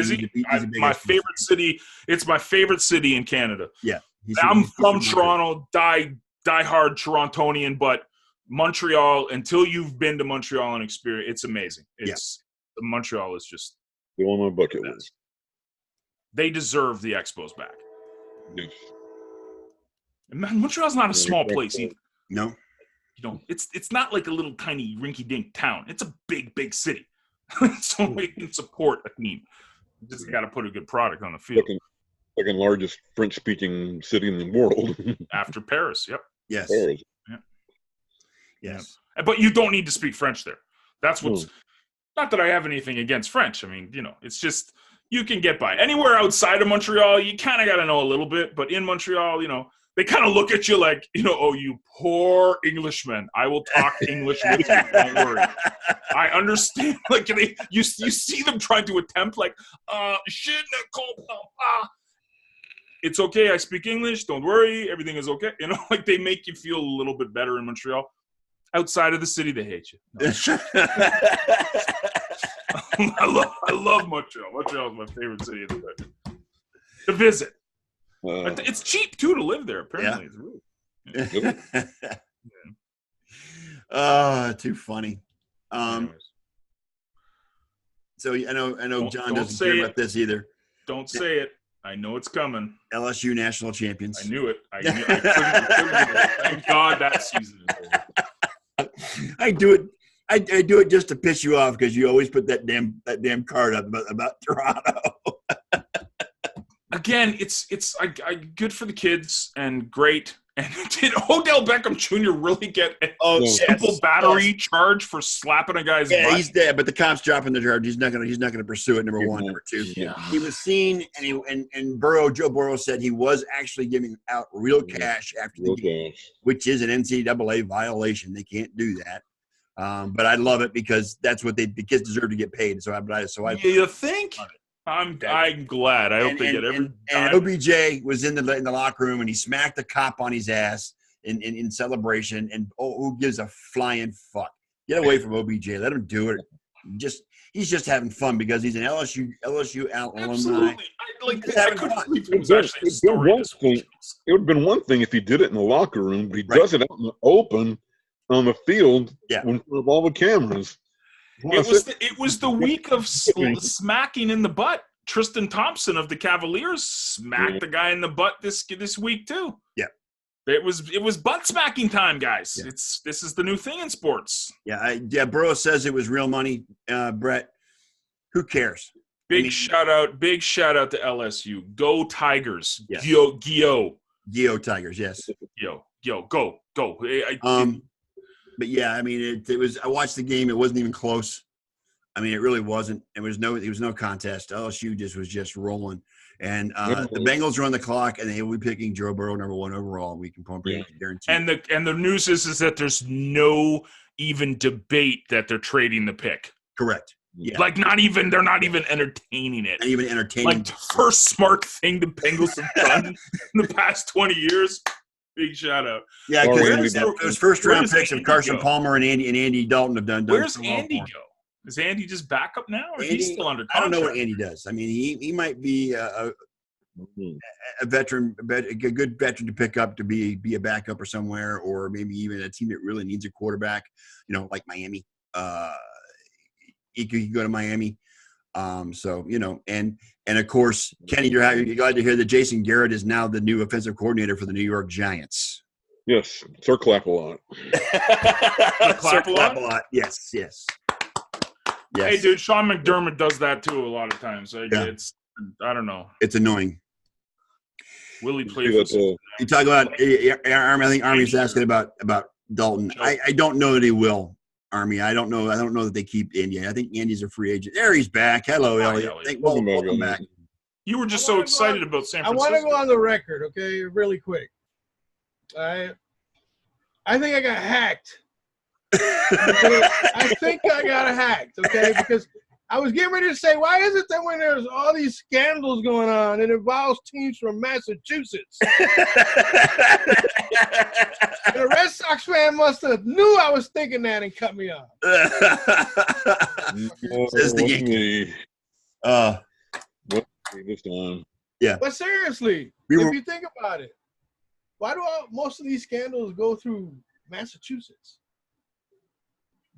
[SPEAKER 2] my favorite city. It's my favorite city in Canada.
[SPEAKER 1] Yeah,
[SPEAKER 2] I'm from Toronto, die-hard Torontonian, but Montreal. Until you've been to Montreal and experienced, it's amazing. Montreal is just
[SPEAKER 3] on my bucket list.
[SPEAKER 2] They deserve the Expos back.
[SPEAKER 3] Yes.
[SPEAKER 2] And Montreal's not a small place either.
[SPEAKER 1] No.
[SPEAKER 2] You know, it's not like a little tiny rinky-dink town. It's a big city. So we can support a team. You just got to put a good product on the field.
[SPEAKER 3] Second largest French-speaking city in the world.
[SPEAKER 2] After Paris, yep.
[SPEAKER 1] Yes.
[SPEAKER 3] Paris.
[SPEAKER 2] Yeah.
[SPEAKER 1] Yes.
[SPEAKER 2] Yeah. But you don't need to speak French there. That's what's not that I have anything against French. I mean, you know, it's just you can get by. Anywhere outside of Montreal, you kind of got to know a little bit. But in Montreal, you know, they kind of look at you like, you know, oh, you poor Englishman. I will talk English with you. Don't worry. I understand. Like you see them trying to attempt like, it's okay. I speak English. Don't worry. Everything is okay. You know, like they make you feel a little bit better in Montreal. Outside of the city, they hate you. No. I love Montreal. Montreal is my favorite city in the country to visit. It's cheap too to live there. Apparently, it's really.
[SPEAKER 1] Too funny. So I know John doesn't care about this either.
[SPEAKER 2] Don't say it. I know it's coming.
[SPEAKER 1] LSU national champions.
[SPEAKER 2] I knew it. I couldn't. Thank God that season is over.
[SPEAKER 1] I do it just to piss you off because you always put that damn card up about Toronto.
[SPEAKER 2] Again, it's good for the kids and great. And did Odell Beckham Jr. really get a simple battery charge for slapping a guy's butt?
[SPEAKER 1] He's dead, but the cops dropping the charge. He's not gonna pursue it. Number one, number two. Yeah. He was seen, and Joe Burrow said he was actually giving out real cash after the game, which is an NCAA violation. They can't do that. But I love it because that's what the kids deserve to get paid. So
[SPEAKER 2] you think? I'm glad. I hope they get every.
[SPEAKER 1] And OBJ was in the locker room and he smacked a cop on his ass in celebration. And who gives a flying fuck? Get away from OBJ. Let him do it. He's just having fun because he's an LSU alumni.
[SPEAKER 2] Absolutely.
[SPEAKER 3] It would have been one thing if he did it in the locker room, but he does it out in the open on the field
[SPEAKER 1] Yeah.
[SPEAKER 3] in front of all the cameras.
[SPEAKER 2] It was the week of smacking in the butt. Tristan Thompson of the Cavaliers smacked the guy in the butt this week too.
[SPEAKER 1] Yeah.
[SPEAKER 2] It was butt smacking time, guys.
[SPEAKER 1] Yeah.
[SPEAKER 2] This is the new thing in sports.
[SPEAKER 1] Yeah, Burrow says it was real money. Brett, who cares?
[SPEAKER 2] Big shout out to LSU. Go Tigers.
[SPEAKER 1] Yes.
[SPEAKER 2] Gio
[SPEAKER 1] Tigers, yes.
[SPEAKER 2] Go.
[SPEAKER 1] But yeah, I mean, it was. I watched the game. It wasn't even close. I mean, it really wasn't. It was no contest. LSU was just rolling, and the Bengals are on the clock, and they will be picking Joe Burrow #1 overall. We can probably guarantee.
[SPEAKER 2] And the news is that there's no even debate that they're trading the pick.
[SPEAKER 1] Correct. Yeah.
[SPEAKER 2] Like they're not even entertaining it.
[SPEAKER 1] Not even entertaining.
[SPEAKER 2] Like the first smart thing the Bengals have done in the past 20 years. Big shout out.
[SPEAKER 1] Yeah, because those first round picks of Carson Palmer and Andy Dalton have done.
[SPEAKER 2] Where's Andy go? Is Andy just back up now, or he's still under contract?
[SPEAKER 1] I don't know what Andy does. I mean, he might be a veteran, a good veteran to pick up to be a backup or somewhere, or maybe even a team that really needs a quarterback. Like Miami. He could go to Miami. So, and of course, Kenny, you're glad to hear that Jason Garrett is now the new offensive coordinator for the New York Giants.
[SPEAKER 3] Yes. Sir clap a lot.
[SPEAKER 2] Clap a lot?
[SPEAKER 1] Yes.
[SPEAKER 2] Hey, dude, Sean McDermott does that too a lot of times. It's, I don't know.
[SPEAKER 1] It's annoying.
[SPEAKER 2] Will he play for
[SPEAKER 1] You talk about Army. I think Army's asking about Dalton. I don't know that he will. Army. I don't know that they keep Andy. I think Andy's a free agent. There he's back. Hello, Elliot. Welcome back.
[SPEAKER 2] You were just so excited about San Francisco.
[SPEAKER 4] I want to go on the record, okay, really quick. I think I got hacked. I think I got hacked, okay, because I was getting ready to say, why is it that when there's all these scandals going on, it involves teams from Massachusetts? And a Red Sox fan must have knew I was thinking that and cut me off.
[SPEAKER 1] Says the Yankee.
[SPEAKER 3] This time.
[SPEAKER 1] Yeah.
[SPEAKER 4] But seriously, if you think about it, why do most of these scandals go through Massachusetts?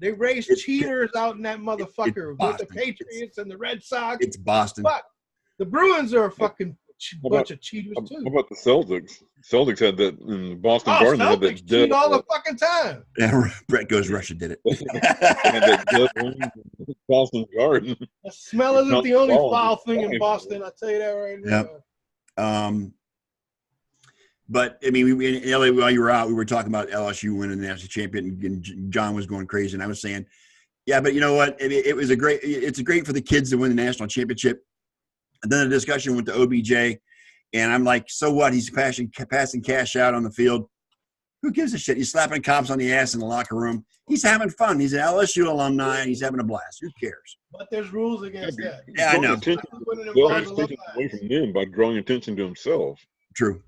[SPEAKER 4] They raise cheaters out in that motherfucker with the Patriots and the Red Sox.
[SPEAKER 1] It's Boston.
[SPEAKER 4] Fuck. The Bruins are a fucking bunch of cheaters, too.
[SPEAKER 3] How about the Celtics? Celtics had that in Boston Garden.
[SPEAKER 4] Celtics cheat all the fucking time.
[SPEAKER 1] Yeah, Brett goes, Russia did it.
[SPEAKER 3] Boston Garden.
[SPEAKER 4] The smell isn't the only foul thing in Boston. I'll tell you that right now.
[SPEAKER 1] Yep. But, I mean, in LA, while you were out, we were talking about LSU winning the national championship, and John was going crazy. And I was saying, yeah, but you know what? It's great for the kids to win the national championship. And then the discussion went to OBJ, and I'm like, so what? He's passing cash out on the field. Who gives a shit? He's slapping cops on the ass in the locker room. He's having fun. He's an LSU alumni, and he's having a blast. Who cares?
[SPEAKER 4] But there's rules against that.
[SPEAKER 1] Yeah, I know.
[SPEAKER 3] Attention away from him by drawing attention to himself.
[SPEAKER 1] True.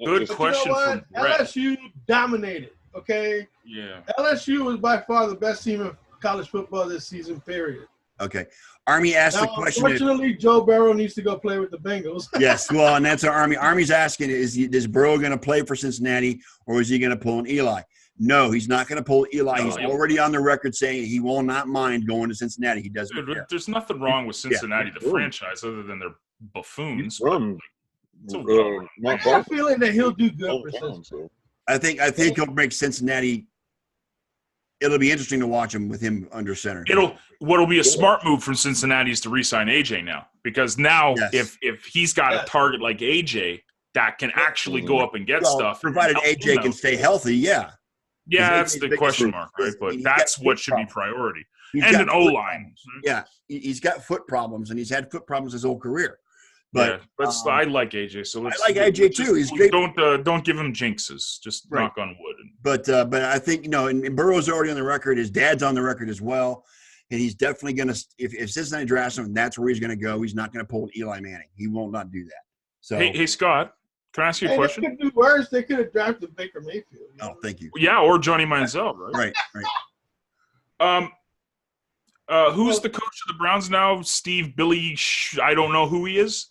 [SPEAKER 2] Good question from Brett.
[SPEAKER 4] LSU dominated, okay?
[SPEAKER 2] Yeah.
[SPEAKER 4] LSU was by far the best team in college football this season, period.
[SPEAKER 1] Okay. Army asked the question.
[SPEAKER 4] Unfortunately, Joe Burrow needs to go play with the Bengals.
[SPEAKER 1] Yes, well, and that's our Army. Army's asking, is Burrow going to play for Cincinnati, or is he going to pull an Eli? No, he's not going to pull Eli. He's already on the record saying he will not mind going to Cincinnati. He doesn't care.
[SPEAKER 2] There's nothing wrong with Cincinnati, the franchise, other than they're buffoons.
[SPEAKER 4] I got a feeling that he'll do good for Cincinnati.
[SPEAKER 1] I think he'll make Cincinnati. It'll be interesting to watch him with him under center.
[SPEAKER 2] What'll be a smart move from Cincinnati is to re-sign AJ now, because now if he's got a target like AJ that can actually go up and get stuff,
[SPEAKER 1] provided AJ can stay healthy,
[SPEAKER 2] yeah, that's the question mark, right? But that's what should be priority. And an O-line.
[SPEAKER 1] Yeah, he's got foot problems, and he's had foot problems his whole career.
[SPEAKER 2] But I like AJ, so
[SPEAKER 1] I like AJ too. He's great.
[SPEAKER 2] Don't give him jinxes. Just knock on wood.
[SPEAKER 1] But I think and Burrow's already on the record. His dad's on the record as well, and he's definitely going to. If Cincinnati drafts him, that's where he's going to go. He's not going to pull Eli Manning. He will not do that. So
[SPEAKER 2] hey Scott, can I ask you a question?
[SPEAKER 4] They could do worse. They could have drafted Baker Mayfield.
[SPEAKER 1] Oh, thank you.
[SPEAKER 2] Yeah, or Johnny Manziel, right?
[SPEAKER 1] Right.
[SPEAKER 2] Who's the coach of the Browns now? Steve Billy. I don't know who he is.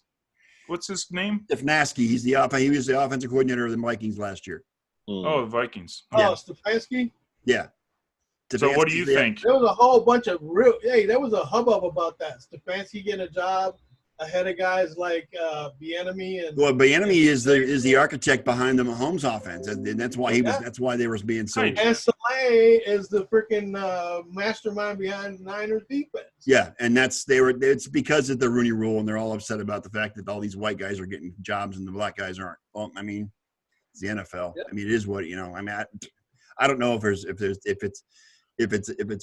[SPEAKER 2] What's his name?
[SPEAKER 1] Stefanski. He was the offensive coordinator of the Vikings last year.
[SPEAKER 2] Oh, the Vikings.
[SPEAKER 4] Oh, Stefanski?
[SPEAKER 1] Yeah.
[SPEAKER 2] So what do you think?
[SPEAKER 4] There was a whole bunch of there was a hubbub about that. Stefanski getting a job ahead of guys like Bieniemy and.
[SPEAKER 1] Well, Bieniemy is the architect behind the Mahomes offense, and that's why That's why they were being so.
[SPEAKER 4] And Saleh is the freaking mastermind behind Niners defense.
[SPEAKER 1] Yeah, and it's because of the Rooney Rule, and they're all upset about the fact that all these white guys are getting jobs and the black guys aren't. Well, I mean, it's the NFL. Yeah. I mean, it is what I mean, I don't know if it's a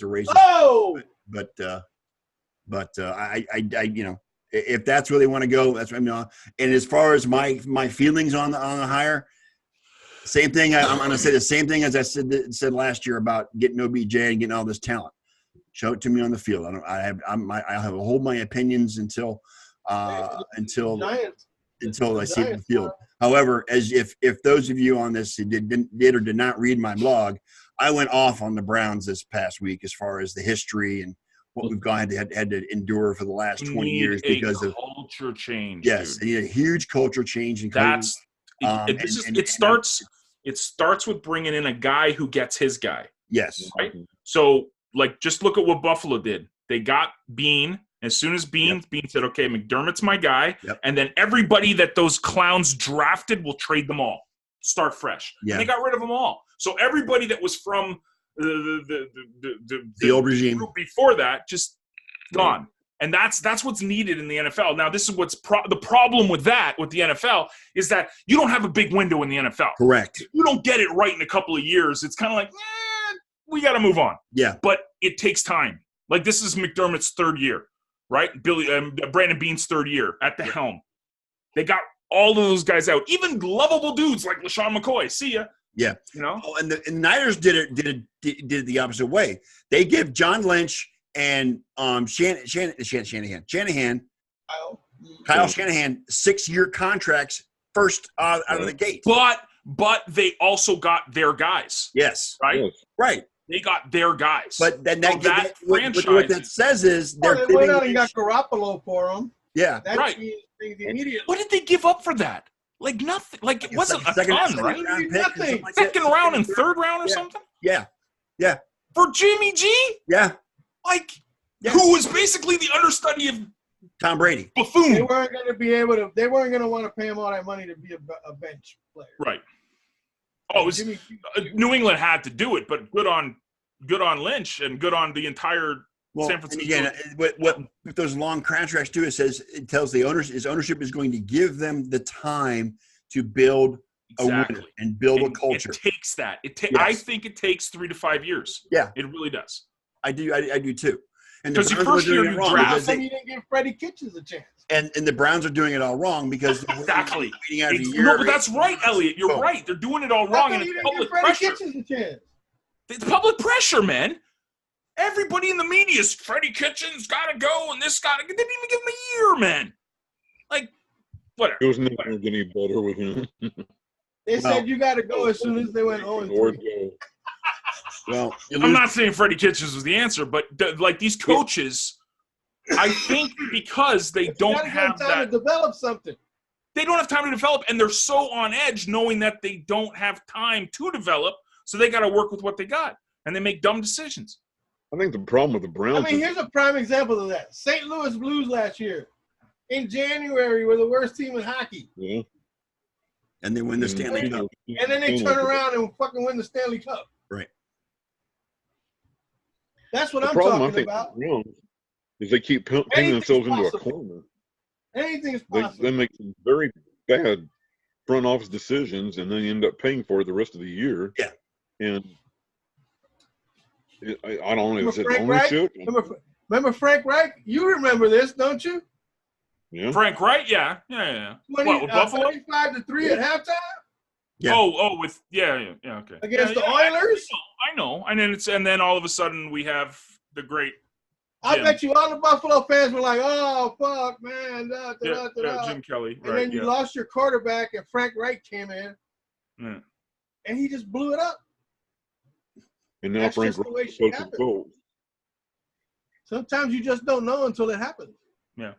[SPEAKER 1] racist.
[SPEAKER 4] Oh,
[SPEAKER 1] but I if that's where they want to go, that's what And as far as my feelings on the hire, same thing. I'm going to say the same thing as I said last year about getting OBJ and getting all this talent. Show it to me on the field. I'll hold my opinions until I see the field. However, as if those of you on this did or did not read my blog, I went off on the Browns this past week as far as the history and what we've had to endure for the last 20 years because of
[SPEAKER 2] culture change.
[SPEAKER 1] Yes, they need a huge culture change.
[SPEAKER 2] It starts with bringing in a guy who gets his guy.
[SPEAKER 1] Yes.
[SPEAKER 2] Right. So, just look at what Buffalo did. They got Bean. As soon as Bean said, "Okay, McDermott's my guy," and then everybody that those clowns drafted will trade them all, start fresh.
[SPEAKER 1] Yeah.
[SPEAKER 2] And they got rid of them all. So everybody that was from
[SPEAKER 1] the old regime
[SPEAKER 2] before that just gone. And that's what's needed in the NFL. Now, this is what's the problem with the NFL is that you don't have a big window in the NFL.
[SPEAKER 1] Correct.
[SPEAKER 2] If you don't get it right in a couple of years, it's kind of like, we got to move on.
[SPEAKER 1] Yeah.
[SPEAKER 2] But it takes time. Like, this is McDermott's third year, right? Brandon Beane's third year at the helm. They got all of those guys out, even lovable dudes like LaShawn McCoy. See ya.
[SPEAKER 1] Yeah. And the Niners did it the opposite way. They give John Lynch and Kyle Shanahan 6-year contracts first out of the gate.
[SPEAKER 2] But they also got their guys.
[SPEAKER 1] Yes.
[SPEAKER 2] Right?
[SPEAKER 3] Yes.
[SPEAKER 2] Right. They got their guys.
[SPEAKER 1] But then what that says is
[SPEAKER 4] they went out and got Garoppolo for them.
[SPEAKER 1] Yeah.
[SPEAKER 4] That
[SPEAKER 2] right.
[SPEAKER 4] Immediately.
[SPEAKER 2] What did they give up for that? Like nothing. Like it wasn't a ton, right?
[SPEAKER 4] Nothing.
[SPEAKER 2] Second round and third round or something?
[SPEAKER 1] Yeah. Yeah.
[SPEAKER 2] For Jimmy G?
[SPEAKER 1] Yeah.
[SPEAKER 2] Who was basically the understudy of
[SPEAKER 1] Tom Brady.
[SPEAKER 2] Buffoon.
[SPEAKER 4] They weren't going to be able to. They weren't going to want to pay him all that money to be a bench player.
[SPEAKER 2] Right. Oh, New England had to do it, but good on Lynch and good on the entire San Francisco.
[SPEAKER 1] And again, what those long contracts do, it tells the owners his ownership is going to give them the time to build a winner and build a culture.
[SPEAKER 2] It takes that. I think it takes 3 to 5 years.
[SPEAKER 1] Yeah,
[SPEAKER 2] it really does.
[SPEAKER 1] I do too. And
[SPEAKER 2] because your first year you draft,
[SPEAKER 4] you didn't give Freddie Kitchens a chance.
[SPEAKER 1] And the Browns are doing it all wrong because
[SPEAKER 2] exactly.
[SPEAKER 1] No,
[SPEAKER 2] but that's right, Elliot. You're right. They're doing it all wrong, and it's public pressure. It's public pressure, man. Everybody in the media is Freddie Kitchens got to go, and this got to. They didn't even give him a year, man. Like, whatever.
[SPEAKER 3] It was never going to get any better with him.
[SPEAKER 4] They said you got to go as soon as they went 0-3.
[SPEAKER 1] Well,
[SPEAKER 2] I'm not saying Freddie Kitchens was the answer, but these coaches, I think because they don't have
[SPEAKER 4] time to develop something.
[SPEAKER 2] They don't have time to develop, and they're so on edge knowing that they don't have time to develop, so they got to work with what they got, and they make dumb decisions.
[SPEAKER 3] I think the problem with the Browns.
[SPEAKER 4] Here's a prime example of that. St. Louis Blues last year, in January, were the worst team in hockey.
[SPEAKER 3] Yeah.
[SPEAKER 1] And they win the Stanley Cup.
[SPEAKER 4] And then they turn around and fucking win the Stanley Cup.
[SPEAKER 1] Right.
[SPEAKER 4] That's what I'm talking about.
[SPEAKER 3] The problem is they keep painting themselves into a corner.
[SPEAKER 4] Anything is possible.
[SPEAKER 3] They make some very bad front office decisions, and then you end up paying for it the rest of the year.
[SPEAKER 1] Yeah.
[SPEAKER 3] And I don't know. Is it ownership?
[SPEAKER 4] Remember Frank Reich? You remember this, don't you?
[SPEAKER 3] Yeah.
[SPEAKER 2] Frank Reich? Yeah. What, with Buffalo?
[SPEAKER 4] 25-3 at halftime?
[SPEAKER 1] Yeah.
[SPEAKER 2] Okay.
[SPEAKER 4] Against the Oilers?
[SPEAKER 2] I know. And then all of a sudden we have the great
[SPEAKER 4] I bet you all the Buffalo fans were like, oh, fuck, man.
[SPEAKER 2] Jim Kelly.
[SPEAKER 4] And then you lost your quarterback, and Frank Reich came in, and he just blew it up.
[SPEAKER 3] And now Frank Reich is supposed to go.
[SPEAKER 4] Sometimes you just don't know until it happens.
[SPEAKER 2] Yeah.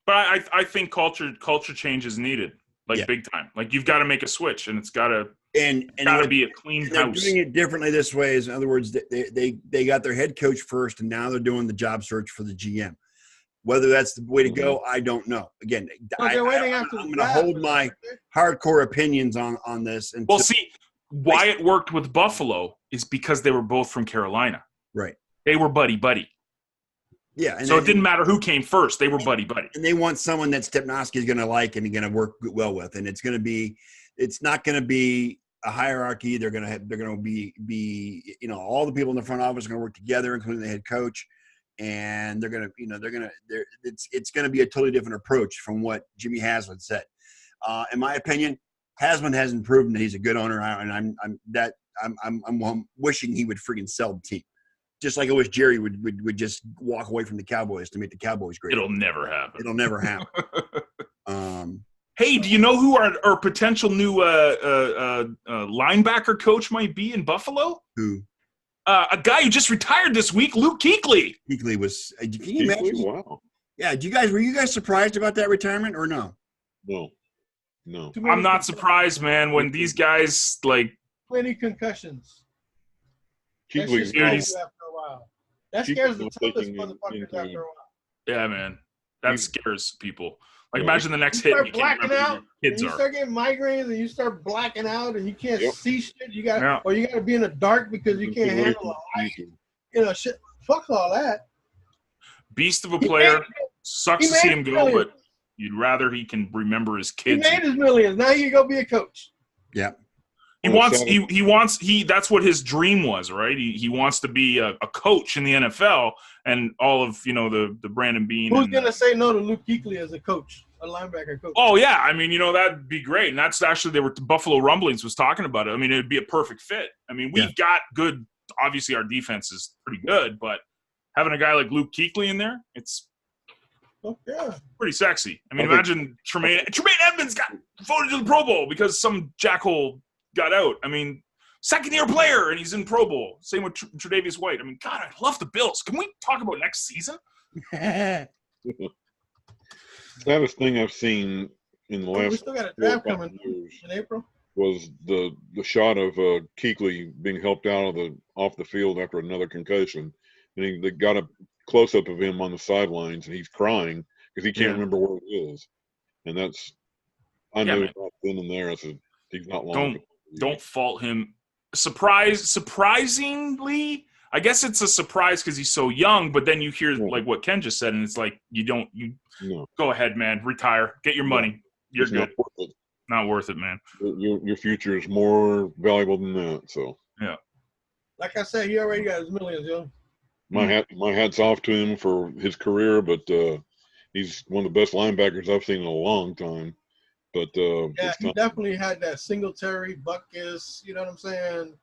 [SPEAKER 2] But I think culture change is needed. like big time. Like you've got to make a switch, and it's got to be a clean
[SPEAKER 1] they're
[SPEAKER 2] house.
[SPEAKER 1] Doing it differently this way is, in other words, they got their head coach first, and now they're doing the job search for the GM. Whether that's the way to go, I don't know. Again, I'm going to hold my hardcore opinions on this.
[SPEAKER 2] Well, see, why it worked with Buffalo is because they were both from Carolina.
[SPEAKER 1] Right. They
[SPEAKER 2] were buddy-buddy.
[SPEAKER 1] Yeah. And
[SPEAKER 2] so it didn't matter who came first. They were buddy-buddy.
[SPEAKER 1] And they want someone that Stepnoski is going to like and going to work well with. And it's not going to be a hierarchy. They're going to be all the people in the front office are going to work together, including the head coach. And it's going to be a totally different approach from what Jimmy Haslam said. In my opinion, Haslam hasn't proven that he's a good owner, and I'm wishing he would freaking sell the team, just like I wish Jerry would just walk away from the Cowboys to make the Cowboys great.
[SPEAKER 2] It'll never happen.
[SPEAKER 1] It'll never happen.
[SPEAKER 2] Hey, do you know who our potential new linebacker coach might be in Buffalo?
[SPEAKER 1] Who?
[SPEAKER 2] A guy who just retired this week, Luke Kuechly.
[SPEAKER 1] Kuechly was. Can you imagine?
[SPEAKER 3] Wow.
[SPEAKER 1] Yeah. Were you guys surprised about that retirement or no?
[SPEAKER 3] No.
[SPEAKER 2] I'm not surprised, man. When these guys like
[SPEAKER 4] 20 concussions.
[SPEAKER 3] Kuechly
[SPEAKER 4] after a while. That scares the toughest motherfuckers after a while.
[SPEAKER 2] Yeah, man. That scares people. Like, imagine the next hit.
[SPEAKER 4] You start blacking out. You start getting migraines, and you start blacking out, and you can't see shit. Or you got to be in the dark because you can't handle a light. Shit. Fuck all that.
[SPEAKER 2] Beast of a player. Sucks to see him go, but you'd rather he can remember his kids.
[SPEAKER 4] He made his millions. Now you go be a coach.
[SPEAKER 1] Yeah.
[SPEAKER 2] That's what his dream was, right? He wants to be a coach in the NFL, and all of the Brandon Beane.
[SPEAKER 4] Who's gonna say no to Luke Kuechly as a coach, a linebacker coach?
[SPEAKER 2] Oh yeah, I mean that'd be great, and that's actually Buffalo Rumblings was talking about it. I mean it'd be a perfect fit. I mean we got good. Obviously our defense is pretty good, but having a guy like Luke Kuechly in there, it's pretty sexy. I mean imagine Tremaine Edmonds got voted to the Pro Bowl because some jackhole got out. I mean, second-year player, and he's in Pro Bowl. Same with Tre'Davious White. I mean, God, I love the Bills. Can we talk about next season?
[SPEAKER 3] Saddest thing I've seen in the last
[SPEAKER 4] we still got a draft coming in April.
[SPEAKER 3] Was the shot of Kuechly being helped off the field after another concussion, and they got a close-up of him on the sidelines, and he's crying because he can't remember where he is, and I know he's not been in there. He's not long.
[SPEAKER 2] Don't fault him. Surprisingly, I guess it's a surprise because he's so young. But then you hear like what Ken just said, and it's like go ahead, man, retire, get your money. You're good. Not worth it, man.
[SPEAKER 3] Your future is more valuable than that. So
[SPEAKER 2] yeah,
[SPEAKER 4] like I said, he already got his millions, yo.
[SPEAKER 3] My hat's off to him for his career, but he's one of the best linebackers I've seen in a long time. But
[SPEAKER 4] he definitely had that Singletary, Butkus, you know what I'm saying?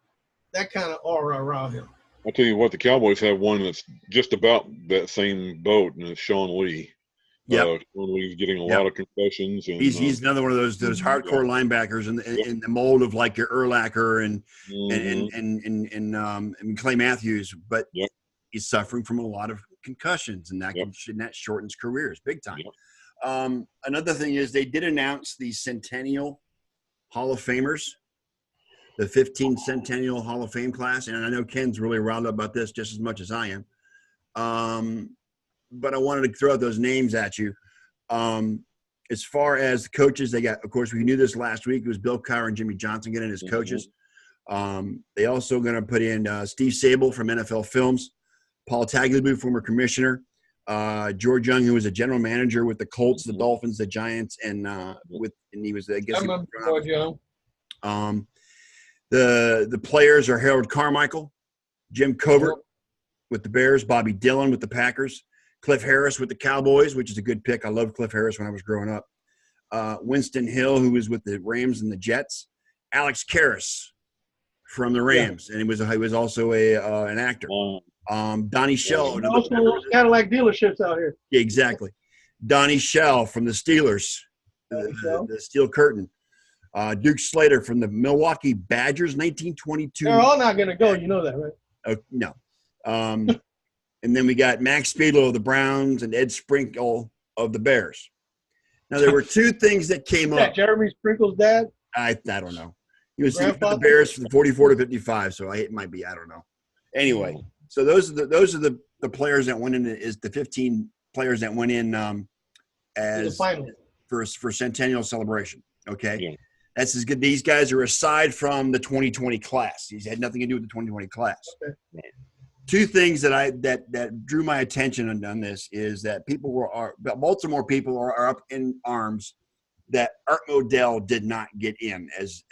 [SPEAKER 4] That kind of aura around him.
[SPEAKER 3] I'll tell you what, the Cowboys have one that's just about that same boat, and it's Sean Lee.
[SPEAKER 1] Yeah,
[SPEAKER 3] Sean Lee's getting a lot of concussions. And,
[SPEAKER 1] he's another one of those hardcore linebackers in the mold of like your Urlacher and Clay Matthews, but he's suffering from a lot of concussions, and that shortens careers big time. Yep. Another thing is they did announce the Centennial Hall of Famers, the 15th Centennial Hall of Fame class. And I know Ken's really riled up about this just as much as I am. But I wanted to throw out those names at you. As far as the coaches, they got, of course, we knew this last week. It was Bill Cowher and Jimmy Johnson getting as coaches. They also going to put in Steve Sable from NFL Films, Paul Tagliabue, former commissioner, George Young, who was a general manager with the Colts, the Dolphins, the Giants, and he was, I guess,
[SPEAKER 4] George Young.
[SPEAKER 1] The players are Harold Carmichael, Jim Covert with the Bears, Bobby Dillon with the Packers, Cliff Harris with the Cowboys, which is a good pick. I loved Cliff Harris when I was growing up. Winston Hill, who was with the Rams and the Jets, Alex Karras from the Rams, and he was also an actor. Donnie Shell.
[SPEAKER 4] Also Cadillac dealerships out here.
[SPEAKER 1] Yeah, exactly. Donnie Shell from the Steelers, the Steel Curtain. Duke Slater from the Milwaukee Badgers, 1922.
[SPEAKER 4] They're all not going to go. You know that, right?
[SPEAKER 1] Oh, no. And then we got Max Spiegel of the Browns and Ed Sprinkle of the Bears. Now, there were two things that came up.
[SPEAKER 4] Jeremy Sprinkle's dad?
[SPEAKER 1] I don't know. He was the Bears from 44 to 55, so it might be. I don't know. Anyway, so those are the players that went in. Is the 15 players that went in as for Centennial celebration. Okay, yeah. That's as good. These guys are aside from the 2020 class. These had nothing to do with the 2020 class. Okay. Two things that drew my attention on this is that Baltimore people are up in arms that Art Modell did not get in as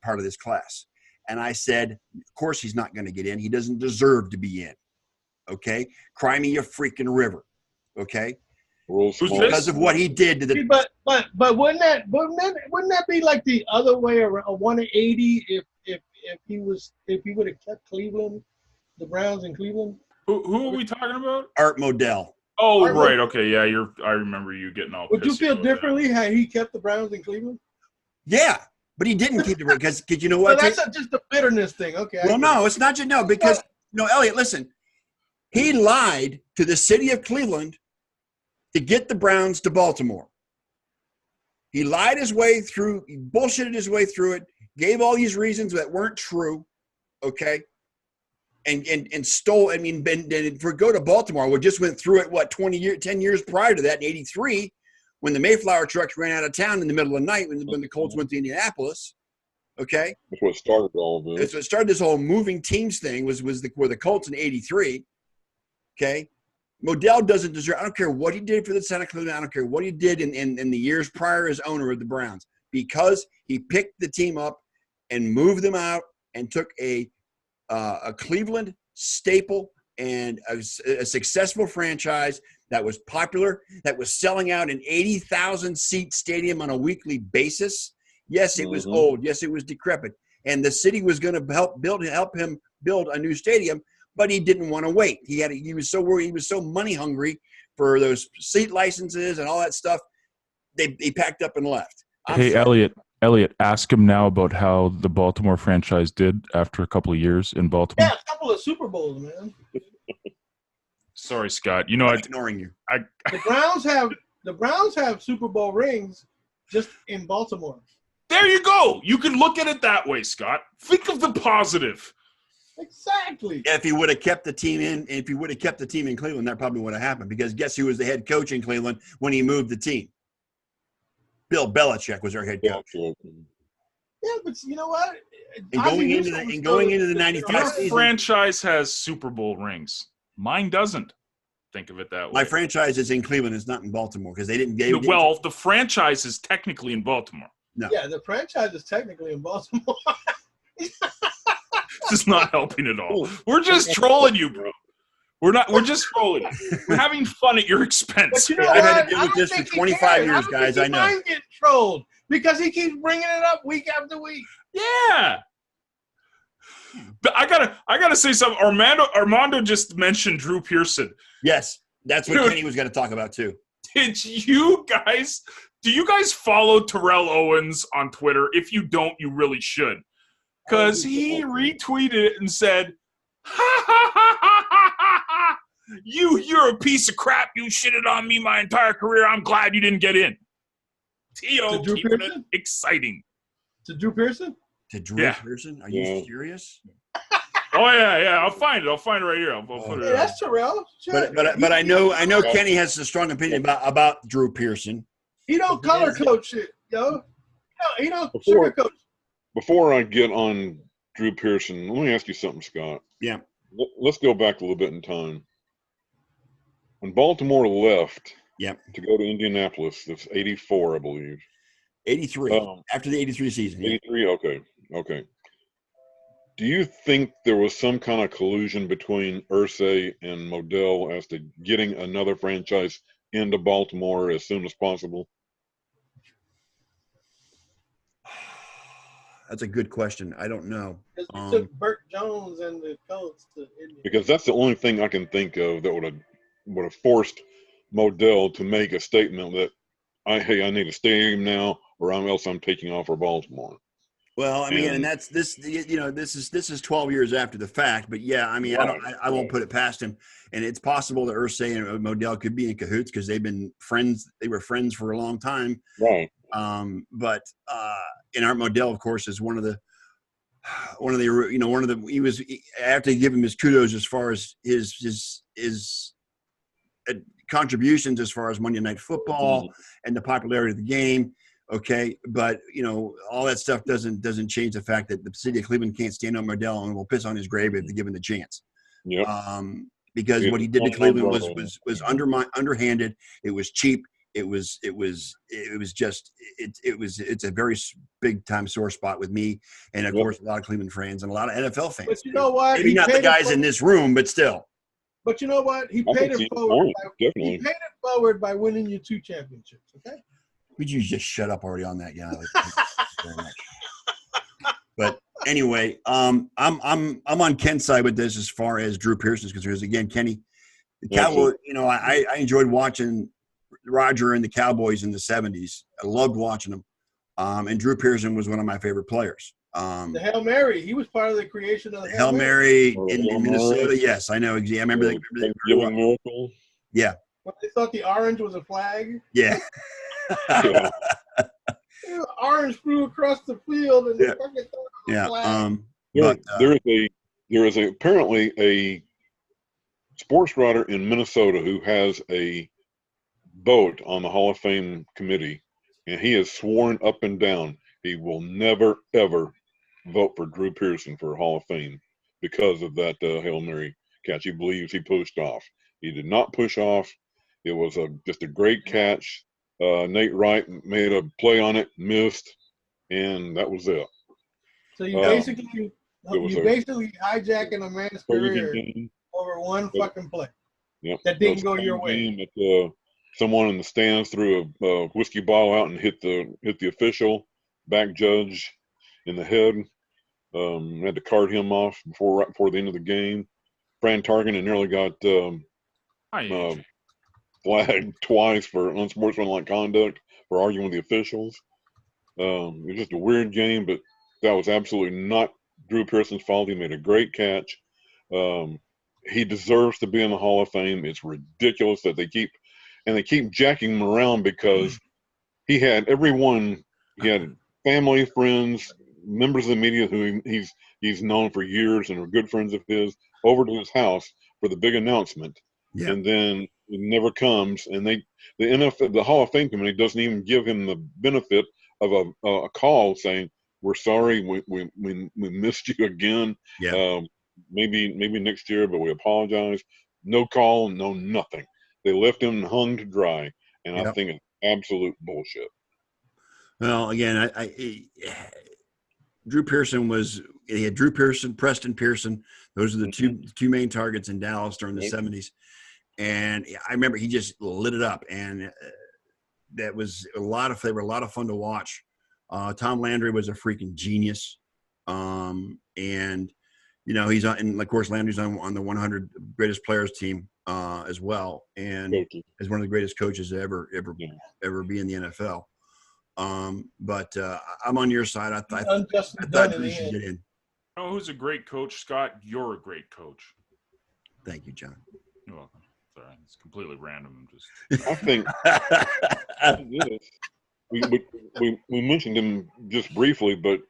[SPEAKER 1] part of this class. And I said, of course he's not going to get in. He doesn't deserve to be in. Okay? Cry me a freaking river. Okay? Because of what he did to the
[SPEAKER 4] But wouldn't that be like the other way around, a 180 if he would have kept Cleveland, the Browns in Cleveland?
[SPEAKER 2] Who are we talking about?
[SPEAKER 1] Art Modell.
[SPEAKER 2] Oh, right. Okay, yeah, I remember you getting all.
[SPEAKER 4] Would you feel differently had he kept the Browns in Cleveland?
[SPEAKER 1] Yeah, but he didn't keep the because you know what?
[SPEAKER 4] So that's just a bitterness thing. Okay.
[SPEAKER 1] Well, no, it's not just because Elliot, listen, he lied to the city of Cleveland to get the Browns to Baltimore. He lied his way through. He bullshitted his way through it. Gave all these reasons that weren't true. Okay. And stole. I mean, for go to Baltimore, we just went through it. 10 years prior to that, in '83, when the Mayflower trucks ran out of town in the middle of the night when the Colts went to Indianapolis. Okay,
[SPEAKER 3] that's what started all this.
[SPEAKER 1] That's what started this whole moving teams thing. Was were the Colts in '83. Okay, Modell doesn't deserve. I don't care what he did for the Santa Cleveland. I don't care what he did in the years prior as owner of the Browns, because he picked the team up and moved them out and took a Cleveland staple and a successful franchise that was popular, that was selling out an 80,000-seat stadium on a weekly basis. Yes, it was old. Yes, it was decrepit. And the city was going to help him build a new stadium, but he didn't want to wait. He was so worried. He was so money hungry for those seat licenses and all that stuff. They packed up and left.
[SPEAKER 5] Hey, sorry. Elliot, ask him now about how the Baltimore franchise did after a couple of years in Baltimore.
[SPEAKER 4] Yeah, a couple of Super Bowls, man.
[SPEAKER 2] Sorry, Scott. You know, I'm
[SPEAKER 1] ignoring you.
[SPEAKER 4] The Browns have Super Bowl rings just in Baltimore.
[SPEAKER 2] There you go. You can look at it that way, Scott. Think of the positive.
[SPEAKER 4] Exactly.
[SPEAKER 1] If he would have kept the team in Cleveland, that probably would have happened. Because guess who was the head coach in Cleveland when he moved the team? Bill Belichick was our head coach.
[SPEAKER 4] Yeah, but you know what?
[SPEAKER 1] And going into the 95 season,
[SPEAKER 2] franchise has Super Bowl rings. Mine doesn't. Think of it that way.
[SPEAKER 1] My franchise is in Cleveland. It's not in Baltimore because they didn't.
[SPEAKER 2] The franchise is technically in Baltimore.
[SPEAKER 1] No.
[SPEAKER 4] Yeah, the franchise is technically in Baltimore.
[SPEAKER 2] This is not helping at all. We're just trolling you, bro. We're just trolling you. We're having fun at your expense.
[SPEAKER 4] But you know
[SPEAKER 1] I've had to deal with this for 25 years, guys. I know.
[SPEAKER 4] I'm getting trolled because he keeps bringing it up week after week.
[SPEAKER 2] Yeah. But I gotta say something. Armando just mentioned Drew Pearson.
[SPEAKER 1] Yes, that's what Kenny was going to talk about too.
[SPEAKER 2] Do you guys follow Terrell Owens on Twitter? If you don't, you really should. Because he retweeted it and said, ha, ha, ha, ha, ha, ha, ha. You're a piece of crap. You shitted on me my entire career. I'm glad you didn't get in. T.O. keeping it exciting.
[SPEAKER 4] To Drew Pearson?
[SPEAKER 1] To Drew Pearson? Are you serious?
[SPEAKER 2] Oh yeah. I'll find it right here. I'll put it.
[SPEAKER 4] Yeah, that's Terrell. Sure.
[SPEAKER 1] But I know Kenny has a strong opinion about Drew Pearson.
[SPEAKER 4] He don't color coach it, yo. No, he don't sugar coach.
[SPEAKER 3] Before I get on Drew Pearson, let me ask you something, Scott.
[SPEAKER 1] Yeah.
[SPEAKER 3] Let's go back a little bit in time. When Baltimore left to go to Indianapolis, that's 84, I believe.
[SPEAKER 1] 83, after the 83 season.
[SPEAKER 3] 83, okay. Do you think there was some kind of collusion between Irsay and Modell as to getting another franchise into Baltimore as soon as possible?
[SPEAKER 1] That's a good question. I don't know.
[SPEAKER 4] He took Burt Jones and the Colts to India.
[SPEAKER 3] Because that's the only thing I can think of that would have forced Modell to make a statement that I need a stadium now, or else I'm taking off for Baltimore.
[SPEAKER 1] Well, I mean, and that's this. You know, this is 12 years after the fact. But yeah, I mean, I won't put it past him. And it's possible that Irsay and Modell could be in cahoots because they've been friends. They were friends for a long time.
[SPEAKER 3] Right.
[SPEAKER 1] But and Art Modell, of course, is one of the I have to give him his kudos as far as his contributions as far as Monday Night Football and the popularity of the game. Okay, but all that stuff doesn't change the fact that the city of Cleveland can't stand on Modell and will piss on his grave if they give him the chance.
[SPEAKER 3] Yep.
[SPEAKER 1] Because what he did to Cleveland was underhanded. It was cheap. It's a very big time sore spot with me, and of course a lot of Cleveland fans and a lot of NFL fans.
[SPEAKER 4] But you know what?
[SPEAKER 1] Maybe not the guys in this room, but still.
[SPEAKER 4] But you know what? He paid it forward by winning you 2 championships. Okay.
[SPEAKER 1] Would you just shut up already on that guy? Very much. But anyway, I'm on Ken's side with this as far as Drew Pearson is concerned. Again, Kenny, the Cowboys. I enjoyed watching Roger and the Cowboys in the 70s. I loved watching them. And Drew Pearson was one of my favorite players.
[SPEAKER 4] The Hail Mary. He was part of the creation of the
[SPEAKER 1] Hail Mary in Minnesota. Yes, I know. I remember that.
[SPEAKER 3] Miracle.
[SPEAKER 1] Yeah.
[SPEAKER 4] But they thought the orange was a flag.
[SPEAKER 1] Yeah.
[SPEAKER 4] Orange flew across the field and they fucking thought it was a flag.
[SPEAKER 3] There is apparently a sports writer in Minnesota who has a vote on the Hall of Fame committee, and he has sworn up and down he will never ever vote for Drew Pearson for Hall of Fame because of that Hail Mary catch. He believes he pushed off. He did not push off. It was just a great catch. Nate Wright made a play on it, missed, and that was it.
[SPEAKER 4] So you basically hijacking a man's career over one fucking play.
[SPEAKER 3] Yep.
[SPEAKER 4] That didn't go your way.
[SPEAKER 3] Someone in the stands threw a whiskey bottle out and hit the official back judge in the head. Had to cart him off right before the end of the game. Fran Tarkenton nearly got flagged twice for unsportsmanlike conduct for arguing with the officials. It was just a weird game, but that was absolutely not Drew Pearson's fault. He made a great catch. He deserves to be in the Hall of Fame. It's ridiculous that they keep jacking him around because he had everyone. He had family, friends, members of the media who he's known for years and are good friends of his over to his house for the big announcement. Yeah. And then it never comes, and the Hall of Fame committee doesn't even give him the benefit of a call saying, "We're sorry, we missed you again.
[SPEAKER 1] Yeah.
[SPEAKER 3] Maybe next year, but we apologize." No call, no nothing. They left him hung to dry, and I think it's absolute bullshit.
[SPEAKER 1] Well, again, Drew Pearson he had Drew Pearson, Preston Pearson. Those are the two main targets in Dallas during the 70s. And I remember he just lit it up, and that was they were a lot of fun to watch. Tom Landry was a freaking genius. And he's on, and of course Landry's on the 100 greatest players team as well, and is one of the greatest coaches to ever be in the NFL. But I'm on your side. I thought Drew should get in.
[SPEAKER 2] Oh, who's a great coach, Scott? You're a great coach.
[SPEAKER 1] Thank you, John.
[SPEAKER 2] You're welcome. Sorry, it's completely random.
[SPEAKER 3] I think we mentioned him just briefly, but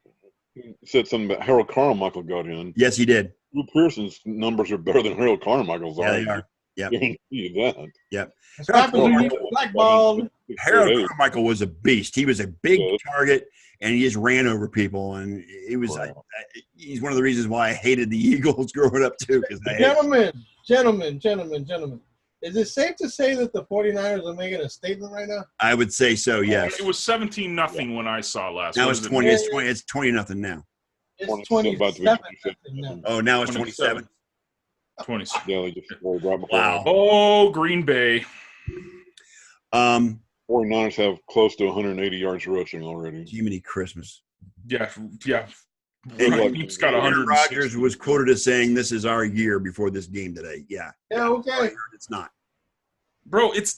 [SPEAKER 3] he said something about Harold Carmichael got in.
[SPEAKER 1] Yes, he did.
[SPEAKER 3] Drew Pearson's numbers are better than Harold Carmichael's.
[SPEAKER 1] Yeah, they are. Yep.
[SPEAKER 3] You that.
[SPEAKER 1] Yep.
[SPEAKER 4] Harold
[SPEAKER 1] Carmichael was a beast. He was a big target, and he just ran over people. And it was he's one of the reasons why I hated the Eagles growing up too.
[SPEAKER 4] Gentlemen. Is it safe to say that the 49ers are making a statement right now?
[SPEAKER 1] I would say so, yes.
[SPEAKER 2] It was 17-0 when I saw last.
[SPEAKER 1] Now it's 20. It's 20-0 now.
[SPEAKER 4] It's 27 now.
[SPEAKER 1] Oh, now it's 27.
[SPEAKER 2] 27.
[SPEAKER 3] Yeah, they just right before.
[SPEAKER 2] Wow. Oh, Green Bay.
[SPEAKER 3] 49ers have close to 180 yards rushing already.
[SPEAKER 1] Jiminy Christmas.
[SPEAKER 2] Yeah.
[SPEAKER 1] He's got 100. Rodgers was quoted as saying, "This is our year before this game today." Yeah.
[SPEAKER 4] Yeah. Okay.
[SPEAKER 1] It's not.
[SPEAKER 2] Bro, it's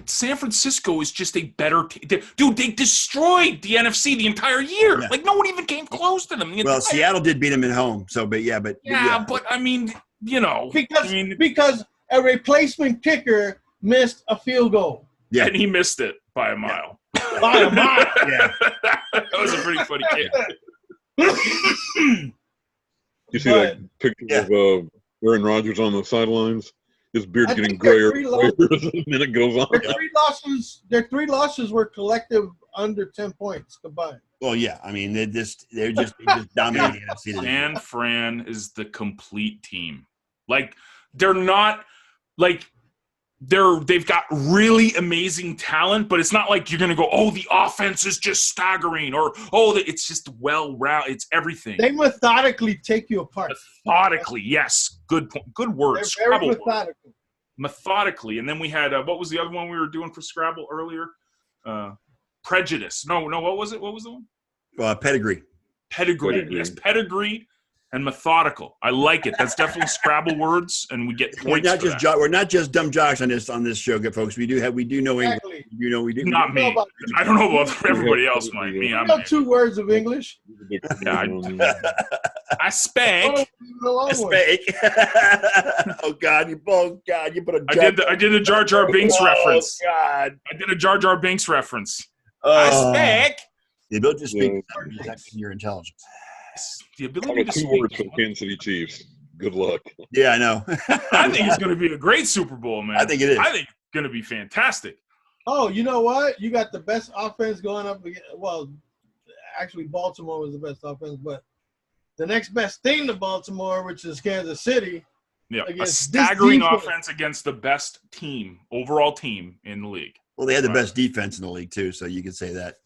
[SPEAKER 2] San Francisco is just a better team. Dude, they destroyed the NFC the entire year.
[SPEAKER 1] Yeah.
[SPEAKER 2] Like no one even came close to them.
[SPEAKER 1] Well, Seattle did beat them at home. So, but
[SPEAKER 2] I mean,
[SPEAKER 4] because a replacement kicker missed a field goal.
[SPEAKER 1] Yeah,
[SPEAKER 2] and he missed it by a mile.
[SPEAKER 4] By a mile.
[SPEAKER 1] Yeah.
[SPEAKER 2] That was a pretty funny kick.
[SPEAKER 3] You see that picture of Aaron Rodgers on the sidelines? His beard getting grayer as the minute goes on.
[SPEAKER 4] Their three losses were collective under 10 points combined.
[SPEAKER 1] Well, yeah. I mean, they just dominating the NFC.
[SPEAKER 2] San Fran is the complete team. Like they're not like they've got really amazing talent, but it's not like you're gonna go, oh, the offense is just staggering, or it's just well-rounded. It's everything.
[SPEAKER 4] They methodically take you apart.
[SPEAKER 2] Methodically, yes. Good point. Good words.
[SPEAKER 4] They're very methodical.
[SPEAKER 2] Methodically, and then we had what was the other one we were doing for Scrabble earlier? Prejudice. No. What was it? What was the one?
[SPEAKER 1] Pedigree.
[SPEAKER 2] Pedigree. Yes, pedigree and methodical. I like it. That's definitely Scrabble words, and we get points.
[SPEAKER 1] We're not just dumb jocks on this show, good folks. We do know English.
[SPEAKER 4] Exactly.
[SPEAKER 1] We do.
[SPEAKER 2] Not me. I don't know about everybody else. Me.
[SPEAKER 4] I know 2 words of English.
[SPEAKER 2] Yeah, I spake.
[SPEAKER 1] Oh God, you put a.
[SPEAKER 2] I did a Jar Jar Binks reference.
[SPEAKER 1] Oh God,
[SPEAKER 2] I did a Jar Jar Binks reference. I spake.
[SPEAKER 1] The ability to speak your intelligence.
[SPEAKER 2] The ability to
[SPEAKER 3] 2
[SPEAKER 2] speak.
[SPEAKER 3] words for the Kansas City Chiefs. Good luck.
[SPEAKER 1] Yeah, I know.
[SPEAKER 2] I think it's going to be a great Super Bowl, man.
[SPEAKER 1] I think it is.
[SPEAKER 2] I think it's going to be fantastic.
[SPEAKER 4] Oh, you know what? You got the best offense going up against. Well, actually, Baltimore was the best offense, but the next best thing to Baltimore, which is Kansas City.
[SPEAKER 2] Yeah, a staggering offense against the best overall team in the league.
[SPEAKER 1] Well, they had the best defense in the league too, so you could say that.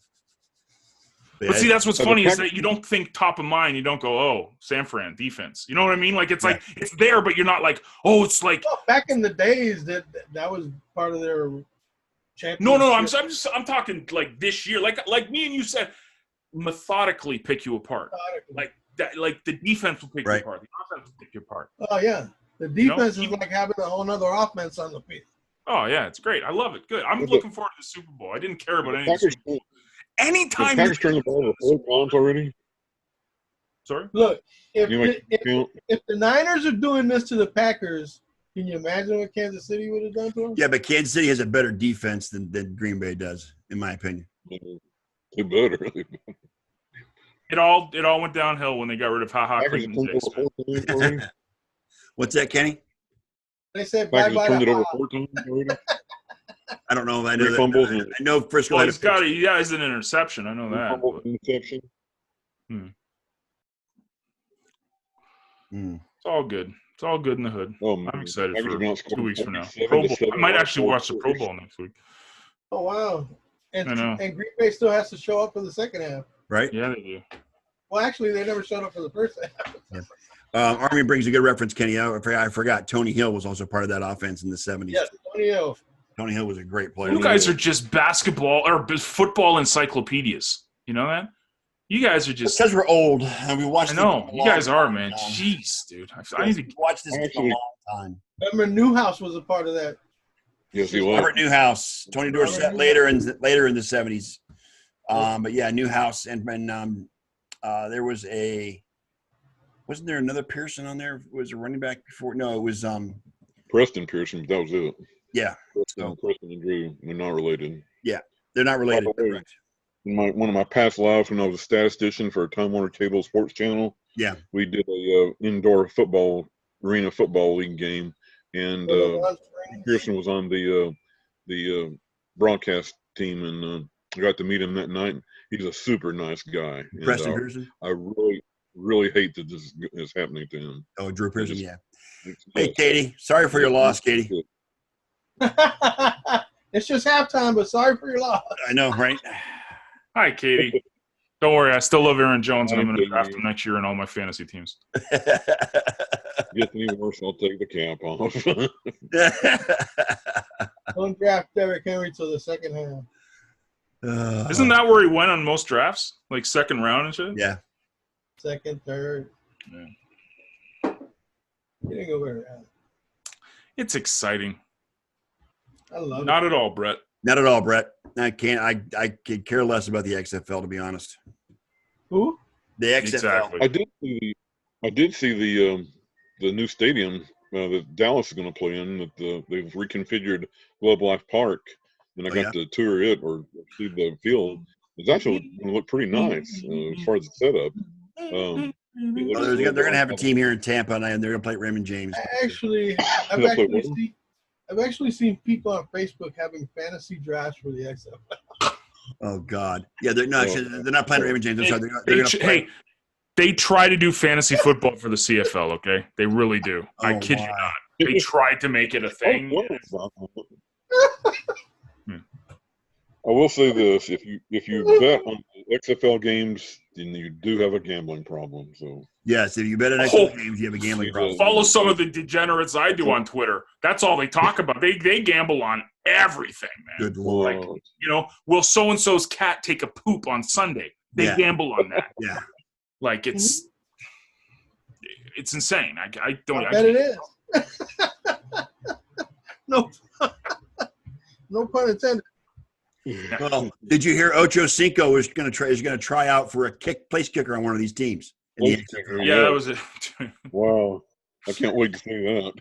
[SPEAKER 2] But see, that's what's funny is that you don't think top of mind. You don't go, oh, San Fran defense. You know what I mean? Like it's like it's there, but you're not like, oh, it's like.
[SPEAKER 4] Well, back in the days, that was part of their championship.
[SPEAKER 2] No. I'm talking like this year. Like me and you said, methodically pick you apart. Like that. Like the defense will pick you apart. The offense will pick you apart.
[SPEAKER 4] Oh yeah, the defense is like having a whole other offense on the field.
[SPEAKER 2] Oh yeah, it's great. I love it. Good. I'm looking forward to the Super Bowl. I didn't care about anything. Anytime.
[SPEAKER 3] The Packers turned the ball over 4 times already.
[SPEAKER 2] Sorry.
[SPEAKER 4] Look, if the Niners are doing this to the Packers, can you imagine what Kansas City would have done to them?
[SPEAKER 1] Yeah, but Kansas City has a better defense than Green Bay does, in my opinion.
[SPEAKER 3] They better.
[SPEAKER 2] It all went downhill when they got rid of
[SPEAKER 1] What's that, Kenny?
[SPEAKER 4] They said
[SPEAKER 3] Packers
[SPEAKER 4] bye-bye.
[SPEAKER 3] Turned it over 4 times already.
[SPEAKER 1] I don't know if I know
[SPEAKER 3] 3 fumbles.
[SPEAKER 1] I know Frisco
[SPEAKER 2] Well,
[SPEAKER 1] had
[SPEAKER 2] he has an interception. I know that.
[SPEAKER 3] Interception.
[SPEAKER 2] It's all good. It's all good in the hood.
[SPEAKER 3] Oh,
[SPEAKER 2] I'm excited
[SPEAKER 3] Packers
[SPEAKER 2] for
[SPEAKER 3] not
[SPEAKER 2] 2 weeks from now.
[SPEAKER 3] 7
[SPEAKER 2] Pro
[SPEAKER 3] to
[SPEAKER 2] Bowl.
[SPEAKER 3] 7
[SPEAKER 2] I might actually watch the Pro Bowl next week.
[SPEAKER 4] Oh wow!
[SPEAKER 2] I know.
[SPEAKER 4] And Green Bay still has to show up for the second half.
[SPEAKER 1] right?
[SPEAKER 2] Yeah, they do.
[SPEAKER 4] Well, actually, they never showed up for the first half.
[SPEAKER 1] Army brings a good reference, Kenny. I forgot Tony Hill was also part of that offense in the 70s.
[SPEAKER 4] Yes, Tony Hill.
[SPEAKER 1] Tony Hill was a great player.
[SPEAKER 2] You guys are just basketball or football encyclopedias. You know that? You guys are just.
[SPEAKER 1] Because we're old and we watched.
[SPEAKER 2] I know you guys are, man. Jeez, dude. I need to
[SPEAKER 1] watch this a long time.
[SPEAKER 4] Remember, Newhouse was a part of that.
[SPEAKER 3] Yes, he was.
[SPEAKER 1] Robert Newhouse, Tony Dorsett later in the 70s. But yeah, Newhouse and there was wasn't there another Pearson on there? Was a running back before? No, it was
[SPEAKER 3] Preston Pearson. That was it.
[SPEAKER 1] Yeah.
[SPEAKER 3] Preston and Drew. They're not related.
[SPEAKER 1] Yeah, they're not related. Correct.
[SPEAKER 3] In one of my past lives, when I was a statistician for a Time Warner Cable Sports Channel, we did a indoor arena football league game, and Pearson was on the broadcast team, and I got to meet him that night. He's a super nice guy.
[SPEAKER 1] Preston Pearson.
[SPEAKER 3] I really hate that this is happening to him.
[SPEAKER 1] Oh, Drew Pearson. Yeah. Hey, Katie. Sorry for your loss, Katie.
[SPEAKER 4] It's just halftime, but sorry for your loss.
[SPEAKER 1] I know, right?
[SPEAKER 2] Hi, Katie. Don't worry, I still love Aaron Jones, and I'm going to draft him next year in all my fantasy teams.
[SPEAKER 3] Gets any worse, I'll take the cap off.
[SPEAKER 4] Don't draft Derrick Henry till the second half.
[SPEAKER 2] Isn't that where he went on most drafts? Like second round and shit?
[SPEAKER 1] Yeah.
[SPEAKER 4] Second, third.
[SPEAKER 2] Yeah.
[SPEAKER 4] He didn't go very high.
[SPEAKER 2] It's exciting.
[SPEAKER 4] I love
[SPEAKER 2] Not
[SPEAKER 4] it.
[SPEAKER 2] at all, Brett.
[SPEAKER 1] Not at all, Brett. I can't. I could care less about the XFL, to be honest.
[SPEAKER 4] Who?
[SPEAKER 1] The XFL.
[SPEAKER 2] Exactly.
[SPEAKER 3] I did see the new stadium that Dallas is going to play in. That they've reconfigured Globe Life Park, and I got to tour it or see the field. It's actually going to look pretty nice as far as the setup.
[SPEAKER 1] They're going to have a team here in Tampa, and they're going to play at Raymond James.
[SPEAKER 4] I've actually seen people on Facebook having fantasy drafts for the XFL.
[SPEAKER 1] Oh God, yeah, they're not playing at Raymond James.
[SPEAKER 2] They try to do fantasy football for the CFL. Okay, they really do. I kid you not. They tried to make it a thing.
[SPEAKER 3] I will say this: if you bet on the XFL games, then you do have a gambling problem. So
[SPEAKER 1] yes, if you bet on XFL games, you have a gambling problem.
[SPEAKER 2] Follow some of the degenerates I do on Twitter. That's all they talk about. They gamble on everything, man.
[SPEAKER 1] Good Lord.
[SPEAKER 2] Like, will so and so's cat take a poop on Sunday? They gamble on that.
[SPEAKER 1] Yeah.
[SPEAKER 2] Like it's insane. I don't.
[SPEAKER 4] I bet it is. No pun intended.
[SPEAKER 1] Well, did you hear Ocho Cinco is going to try out for a place kicker on one of these teams?
[SPEAKER 2] Yeah, that was it.
[SPEAKER 3] Wow, I can't wait to see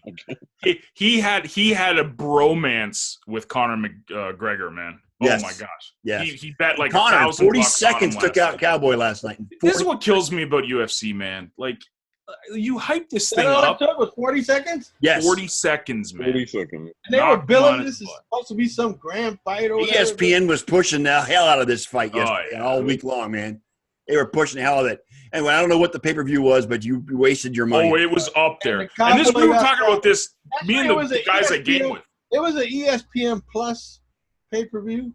[SPEAKER 3] that.
[SPEAKER 2] He had a bromance with Conor McGregor, man.
[SPEAKER 1] Yes.
[SPEAKER 2] Oh my gosh.
[SPEAKER 1] Yeah.
[SPEAKER 2] He bet like
[SPEAKER 1] Conor, 40 seconds took out
[SPEAKER 2] night.
[SPEAKER 1] Cowboy last night.
[SPEAKER 2] This is what kills me about UFC, man. Like, you hype this thing
[SPEAKER 4] all
[SPEAKER 2] up.
[SPEAKER 4] it took was 40 seconds?
[SPEAKER 1] Yes.
[SPEAKER 2] 40 seconds, man.
[SPEAKER 3] 40 seconds.
[SPEAKER 4] And they were billing this is supposed to be some grand fight or whatever.
[SPEAKER 1] ESPN was pushing the hell out of this fight yesterday all week long, man. They were pushing the hell out of it. And I don't know what the pay-per-view was, but you wasted your money.
[SPEAKER 2] Oh, it was up there. And we were talking about this, me and the guys I game with.
[SPEAKER 4] It was an ESPN Plus pay-per-view.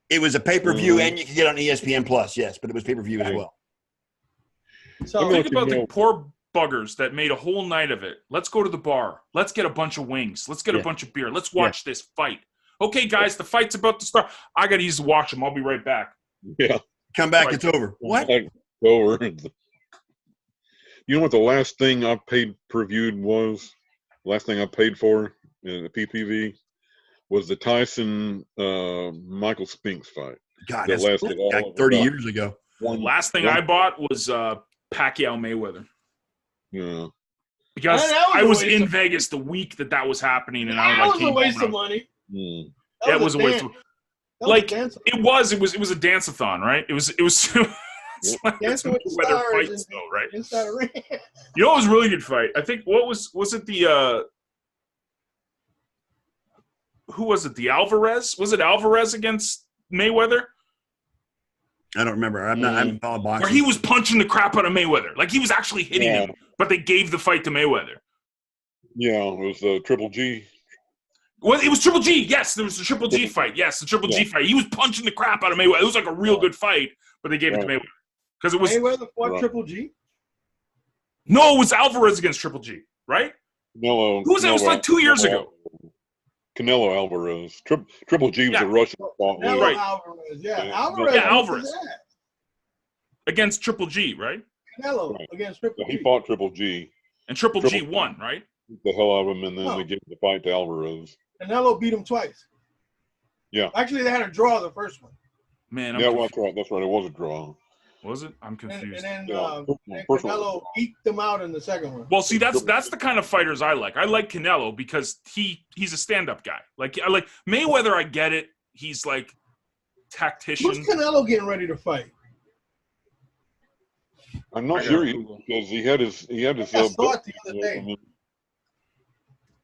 [SPEAKER 1] It was a pay-per-view, and you could get on ESPN Plus, yes, but it was pay-per-view as well.
[SPEAKER 4] So
[SPEAKER 2] think about the poor buggers that made a whole night of it. Let's go to the bar. Let's get a bunch of wings. Let's get a bunch of beer. Let's watch this fight. Okay, guys, the fight's about to start. I got to use the washroom. I'll be right back.
[SPEAKER 3] Yeah.
[SPEAKER 1] Come back. It's over. What?
[SPEAKER 3] It's over. You know what the last thing I paid per view was? Last thing I paid for in the PPV was the Tyson Michael Spinks fight.
[SPEAKER 1] God, that's like 30 years ago.
[SPEAKER 2] Last thing I bought was Pacquiao Mayweather.
[SPEAKER 3] Yeah.
[SPEAKER 2] Because I was in Vegas the week that was happening, and I was
[SPEAKER 4] a waste of money.
[SPEAKER 2] That was a waste of like it was a dance-a-thon, right? It was
[SPEAKER 4] Dancing with the Stars
[SPEAKER 2] fights, though, right?
[SPEAKER 4] Inside a ring.
[SPEAKER 2] You know, it was a really good fight. I think was it the who was it? The Alvarez? Was it Alvarez against Mayweather?
[SPEAKER 1] I don't remember. I'm following boxing.
[SPEAKER 2] Where he was punching the crap out of Mayweather, like he was actually hitting him, but they gave the fight to Mayweather.
[SPEAKER 3] Yeah, it was Triple G.
[SPEAKER 2] Well, it was Triple G. Yes, there was a Triple G fight. Yes, the Triple G fight. He was punching the crap out of Mayweather. It was like a real good fight, but they gave it to Mayweather because it was
[SPEAKER 4] Mayweather fought Triple G.
[SPEAKER 2] No, it was Alvarez against Triple G, right?
[SPEAKER 3] Canelo.
[SPEAKER 2] Who was it? It was like 2 years ago.
[SPEAKER 3] Canelo Alvarez. Triple G was a Russian.
[SPEAKER 4] Canelo Alvarez. Alvarez.
[SPEAKER 2] Against Triple G, right?
[SPEAKER 4] Canelo against Triple G.
[SPEAKER 3] He fought Triple G.
[SPEAKER 2] And Triple G won, right?
[SPEAKER 3] Beat the hell out of him, and then they gave the fight to Alvarez.
[SPEAKER 4] Canelo beat him twice.
[SPEAKER 3] Yeah.
[SPEAKER 4] Actually, they had a draw the first one.
[SPEAKER 2] Man,
[SPEAKER 3] that's right. That's right. It was a draw.
[SPEAKER 2] Was it? I'm confused.
[SPEAKER 4] And then Canelo beat them out in the second one.
[SPEAKER 2] Well, see, that's the kind of fighters I like. I like Canelo because he's a stand-up guy. Like I like Mayweather. I get it. He's like tactician.
[SPEAKER 4] Who's Canelo getting ready to fight?
[SPEAKER 3] I'm not sure because he had his belt, he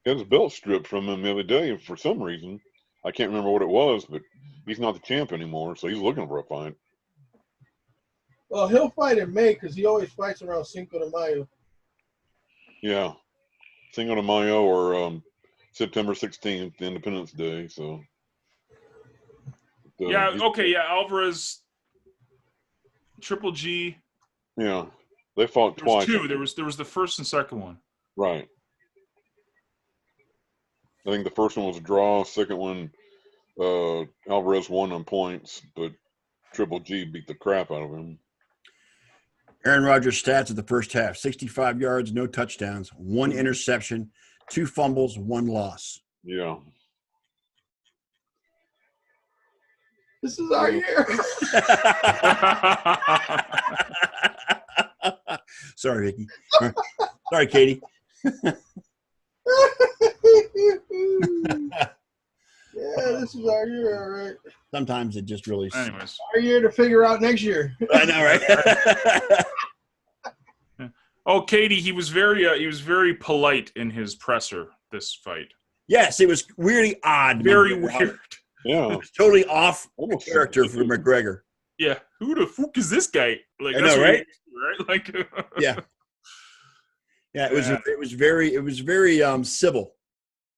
[SPEAKER 3] had his belt stripped from him the other day for some reason. I can't remember what it was, but he's not the champ anymore, so he's looking for a fight.
[SPEAKER 4] Well, he'll fight in May because he always fights around Cinco de Mayo.
[SPEAKER 3] Yeah, Cinco de Mayo or September 16th, Independence Day. So.
[SPEAKER 2] Alvarez, Triple G.
[SPEAKER 3] Yeah, they fought twice.
[SPEAKER 2] There was two. There was the first and second one.
[SPEAKER 3] Right. I think the first one was a draw. Second one, Alvarez won on points, but Triple G beat the crap out of him.
[SPEAKER 1] Aaron Rodgers' stats of the first half: 65 yards, no touchdowns, 1 interception, 2 fumbles, 1 loss.
[SPEAKER 3] Yeah.
[SPEAKER 4] This is our year.
[SPEAKER 1] Sorry, Vicky. Sorry, Katie.
[SPEAKER 4] Yeah, this is our year, all right.
[SPEAKER 1] Sometimes it just really.
[SPEAKER 2] Anyways,
[SPEAKER 4] our year to figure out next year.
[SPEAKER 1] I know,
[SPEAKER 2] right? Oh, Katie, he was very polite in his presser this fight.
[SPEAKER 1] Yes, it was weirdly odd.
[SPEAKER 2] Very weird.
[SPEAKER 3] Yeah,
[SPEAKER 1] it was totally off character for McGregor.
[SPEAKER 2] Yeah, who the fuck is this guy? Like,
[SPEAKER 1] I know, right?
[SPEAKER 2] Right? Like,
[SPEAKER 1] yeah. Yeah, it was very civil,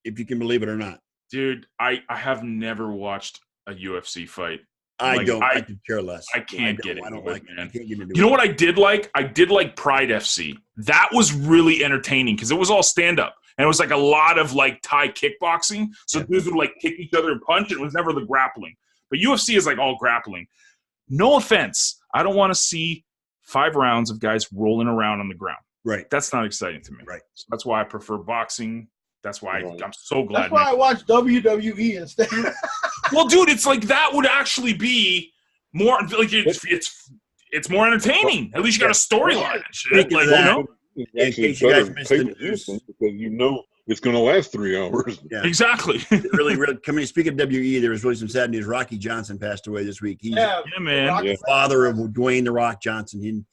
[SPEAKER 1] if you can believe it or not.
[SPEAKER 2] Dude, I have never watched a UFC fight.
[SPEAKER 1] I could care less.
[SPEAKER 2] I can't get into
[SPEAKER 1] it,
[SPEAKER 2] man.
[SPEAKER 1] You
[SPEAKER 2] know what I did like? I did like Pride FC. That was really entertaining because it was all stand up. And it was like a lot of like Thai kickboxing. So dudes would like kick each other and punch. It was never the grappling. But UFC is like all grappling. No offense. I don't want to see 5 rounds of guys rolling around on the ground.
[SPEAKER 1] Right.
[SPEAKER 2] That's not exciting to me.
[SPEAKER 1] Right.
[SPEAKER 2] So that's why I prefer boxing. That's why I'm so glad.
[SPEAKER 4] That's why I watch WWE instead.
[SPEAKER 2] Well, dude, it's like that would actually be more like it's more entertaining. At least you got a storyline and shit. Like,
[SPEAKER 3] in case you guys missed it, because you know it's going to last 3 hours.
[SPEAKER 2] Yeah. Exactly.
[SPEAKER 1] really. Speaking of WWE, there was really some sad news. Rocky Johnson passed away this week. He's
[SPEAKER 2] man.
[SPEAKER 1] The father of Dwayne The Rock Johnson.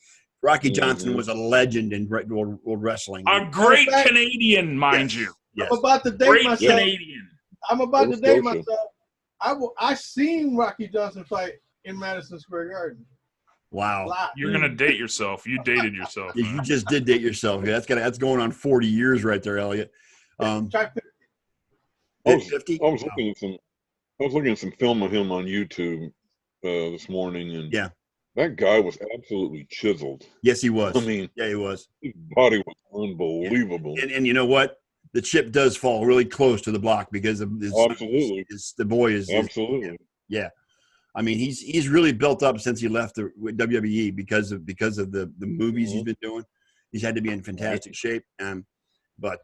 [SPEAKER 1] Rocky Johnson was a legend in world wrestling.
[SPEAKER 2] A great Canadian, mind you.
[SPEAKER 1] Yes.
[SPEAKER 4] I'm about to date
[SPEAKER 2] great
[SPEAKER 4] myself.
[SPEAKER 2] Canadian.
[SPEAKER 4] I'm about to date myself. I seen Rocky Johnson fight in Madison Square Garden.
[SPEAKER 1] Wow.
[SPEAKER 2] You're going to date yourself. You dated yourself.
[SPEAKER 1] You just did date yourself. Yeah, that's going on 40 years right there, Elliot.
[SPEAKER 3] I was looking at some film of him on YouTube this morning, and that guy was absolutely chiseled.
[SPEAKER 1] Yes, he was.
[SPEAKER 3] I mean,
[SPEAKER 1] he was.
[SPEAKER 3] His body was unbelievable.
[SPEAKER 1] And you know what? The chip does fall really close to the block because of
[SPEAKER 3] absolutely.
[SPEAKER 1] The boy is
[SPEAKER 3] absolutely.
[SPEAKER 1] Yeah. I mean, he's really built up since he left the WWE because of the movies he's been doing. He's had to be in fantastic shape. But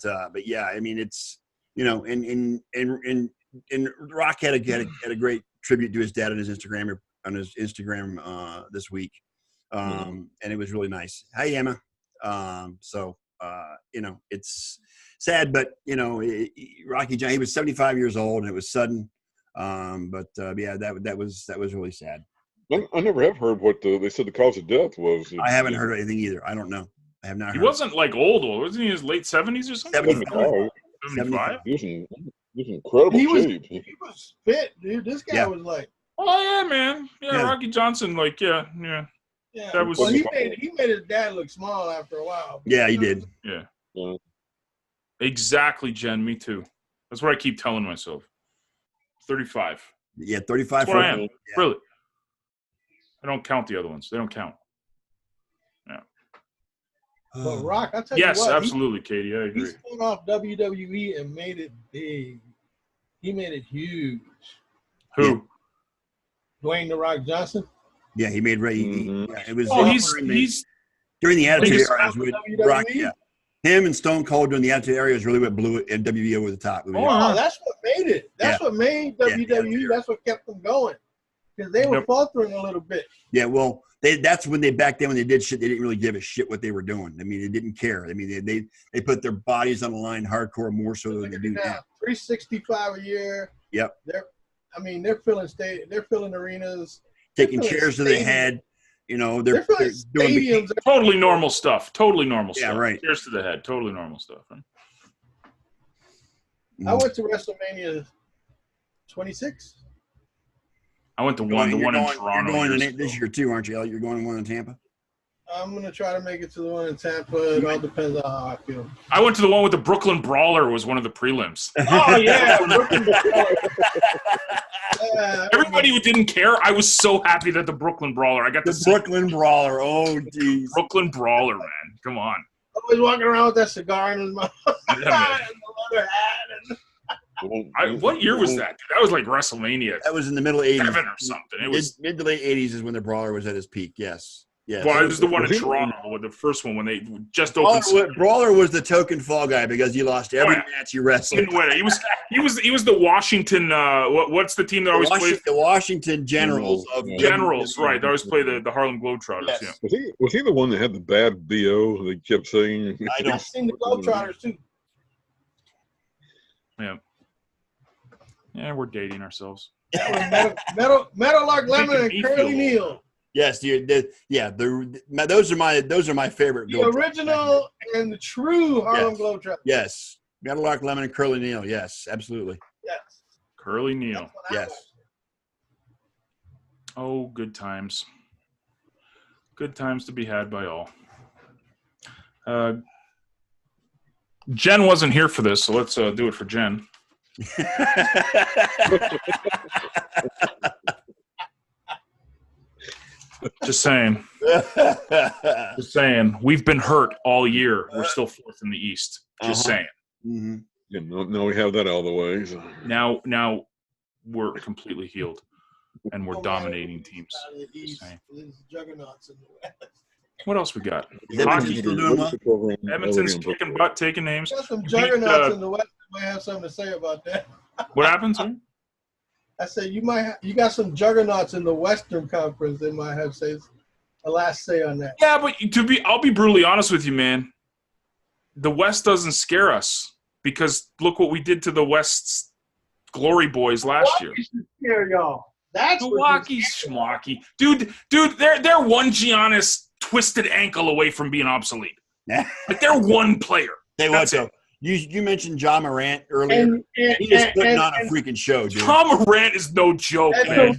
[SPEAKER 1] yeah, I mean, it's, you know, and Rock had a great tribute to his dad on his Instagram this week. And it was really nice. Hi, Emma. You know, it's sad, but you know, Rocky John, he was 75 years old and it was sudden. That was really sad.
[SPEAKER 3] I never have heard what they said the cause of death was.
[SPEAKER 1] I haven't heard anything either. I don't know. I have not heard.
[SPEAKER 2] He wasn't like old. Wasn't he in his late 70s or something?
[SPEAKER 3] 75. He was in incredible shape.
[SPEAKER 4] He was fit, dude. This guy was like,
[SPEAKER 2] oh yeah, man. Yeah, Rocky Johnson, like, yeah.
[SPEAKER 4] That was. Well, he made his dad look small after a while.
[SPEAKER 1] Yeah, he did.
[SPEAKER 2] Yeah. Exactly, Jen. Me too. That's what I keep telling myself. 35.
[SPEAKER 1] Yeah, 35.
[SPEAKER 2] That's what I am. Yeah. Really. I don't count the other ones. They don't count. Yeah.
[SPEAKER 4] But Rock, I tell you what.
[SPEAKER 2] Yes, absolutely, Katie. I agree.
[SPEAKER 4] He spun off WWE and made it big. He made it huge.
[SPEAKER 2] Who?
[SPEAKER 4] Dwayne The Rock Johnson.
[SPEAKER 1] Yeah, he made it was.
[SPEAKER 2] Oh, he's
[SPEAKER 1] during the Attitude Era with Rock. Yeah. Him and Stone Cold during the Attitude Era is really what blew it and WWE over the top.
[SPEAKER 4] Oh, that's what made it. That's what made WWE. That's what kept them going because they were faltering a little bit.
[SPEAKER 1] Yeah, well, that's when back then when they did shit, they didn't really give a shit what they were doing. I mean, they didn't care. I mean, they put their bodies on the line hardcore more so than they do now.
[SPEAKER 4] 365 a year.
[SPEAKER 1] Yep.
[SPEAKER 4] They're filling arenas.
[SPEAKER 1] Taking chairs to the head. You know, they're
[SPEAKER 2] doing totally normal stuff. Totally normal stuff.
[SPEAKER 1] Yeah, right.
[SPEAKER 2] Chairs to the head. Totally normal stuff. Right?
[SPEAKER 4] I went to WrestleMania 26.
[SPEAKER 2] I went to the one in Toronto.
[SPEAKER 1] You're going this year too, aren't you, Elliot? You're going to one in Tampa?
[SPEAKER 4] I'm going to try to make it to the one in Tampa. It all depends on how I feel.
[SPEAKER 2] I went to the one with the Brooklyn Brawler was one of the prelims.
[SPEAKER 4] Oh, yeah. Brooklyn Brawler.
[SPEAKER 2] Everybody who didn't care, I was so happy that the Brooklyn Brawler. I got
[SPEAKER 1] the Brooklyn Brawler. Oh, geez.
[SPEAKER 2] Brooklyn Brawler, man. Come on.
[SPEAKER 4] Always walking around with that cigar in his mouth. And the leather hat.
[SPEAKER 2] What year was that? That was like WrestleMania.
[SPEAKER 1] That was in the middle 80s.
[SPEAKER 2] 7 or something. It was
[SPEAKER 1] mid to late 80s is when the Brawler was at his peak. Yes. Yes.
[SPEAKER 2] Well, it was the one in Toronto, the first one when they just
[SPEAKER 1] Brawler,
[SPEAKER 2] opened.
[SPEAKER 1] Brawler was the token fall guy because he lost every match he wrestled.
[SPEAKER 2] Didn't win it. He was the Washington. What's the team that always plays?
[SPEAKER 1] The Washington Generals
[SPEAKER 2] Generals, right? They always play the Harlem Globetrotters.
[SPEAKER 1] Yes.
[SPEAKER 2] Yeah.
[SPEAKER 3] Was he the one that had the bad BO they kept saying?
[SPEAKER 4] I've seen the Globetrotters too.
[SPEAKER 2] Yeah. Yeah, we're dating ourselves.
[SPEAKER 4] Metal Lark Lemon and Curly Neal.
[SPEAKER 1] Yes, those are my favorite.
[SPEAKER 4] The original and the true Harlem Globetrotters.
[SPEAKER 1] Yes, Metal Lark Lemon and Curly Neal. Yes, absolutely.
[SPEAKER 4] Yes.
[SPEAKER 2] Curly Neal.
[SPEAKER 1] Yes.
[SPEAKER 2] Oh, good times. Good times to be had by all. Jen wasn't here for this, so let's do it for Jen. Just saying. Just saying. We've been hurt all year. We're still fourth in the East. Just saying.
[SPEAKER 1] Mm-hmm.
[SPEAKER 3] Yeah, now we have that out of the way. So.
[SPEAKER 2] Now we're completely healed, and we're dominating teams.
[SPEAKER 4] Juggernauts in the West.
[SPEAKER 2] What else we got?
[SPEAKER 1] Hockey still doing well?
[SPEAKER 2] Edmonton's kicking butt, taking names.
[SPEAKER 4] Got some juggernauts in the West. You might have something to say about that.
[SPEAKER 2] What happened, sir?
[SPEAKER 4] I said you got some juggernauts in the Western Conference that might have a last say on that.
[SPEAKER 2] Yeah, but I'll be brutally honest with you, man. The West doesn't scare us because look what we did to the West's glory boys last year.
[SPEAKER 4] Scare y'all. That's
[SPEAKER 2] Milwaukee schmucky. Dude, they're one Giannis twisted ankle away from being obsolete. Like they're one player.
[SPEAKER 1] That's it. You mentioned John Morant earlier. He is putting on a freaking show, dude.
[SPEAKER 2] John Morant is no joke, man.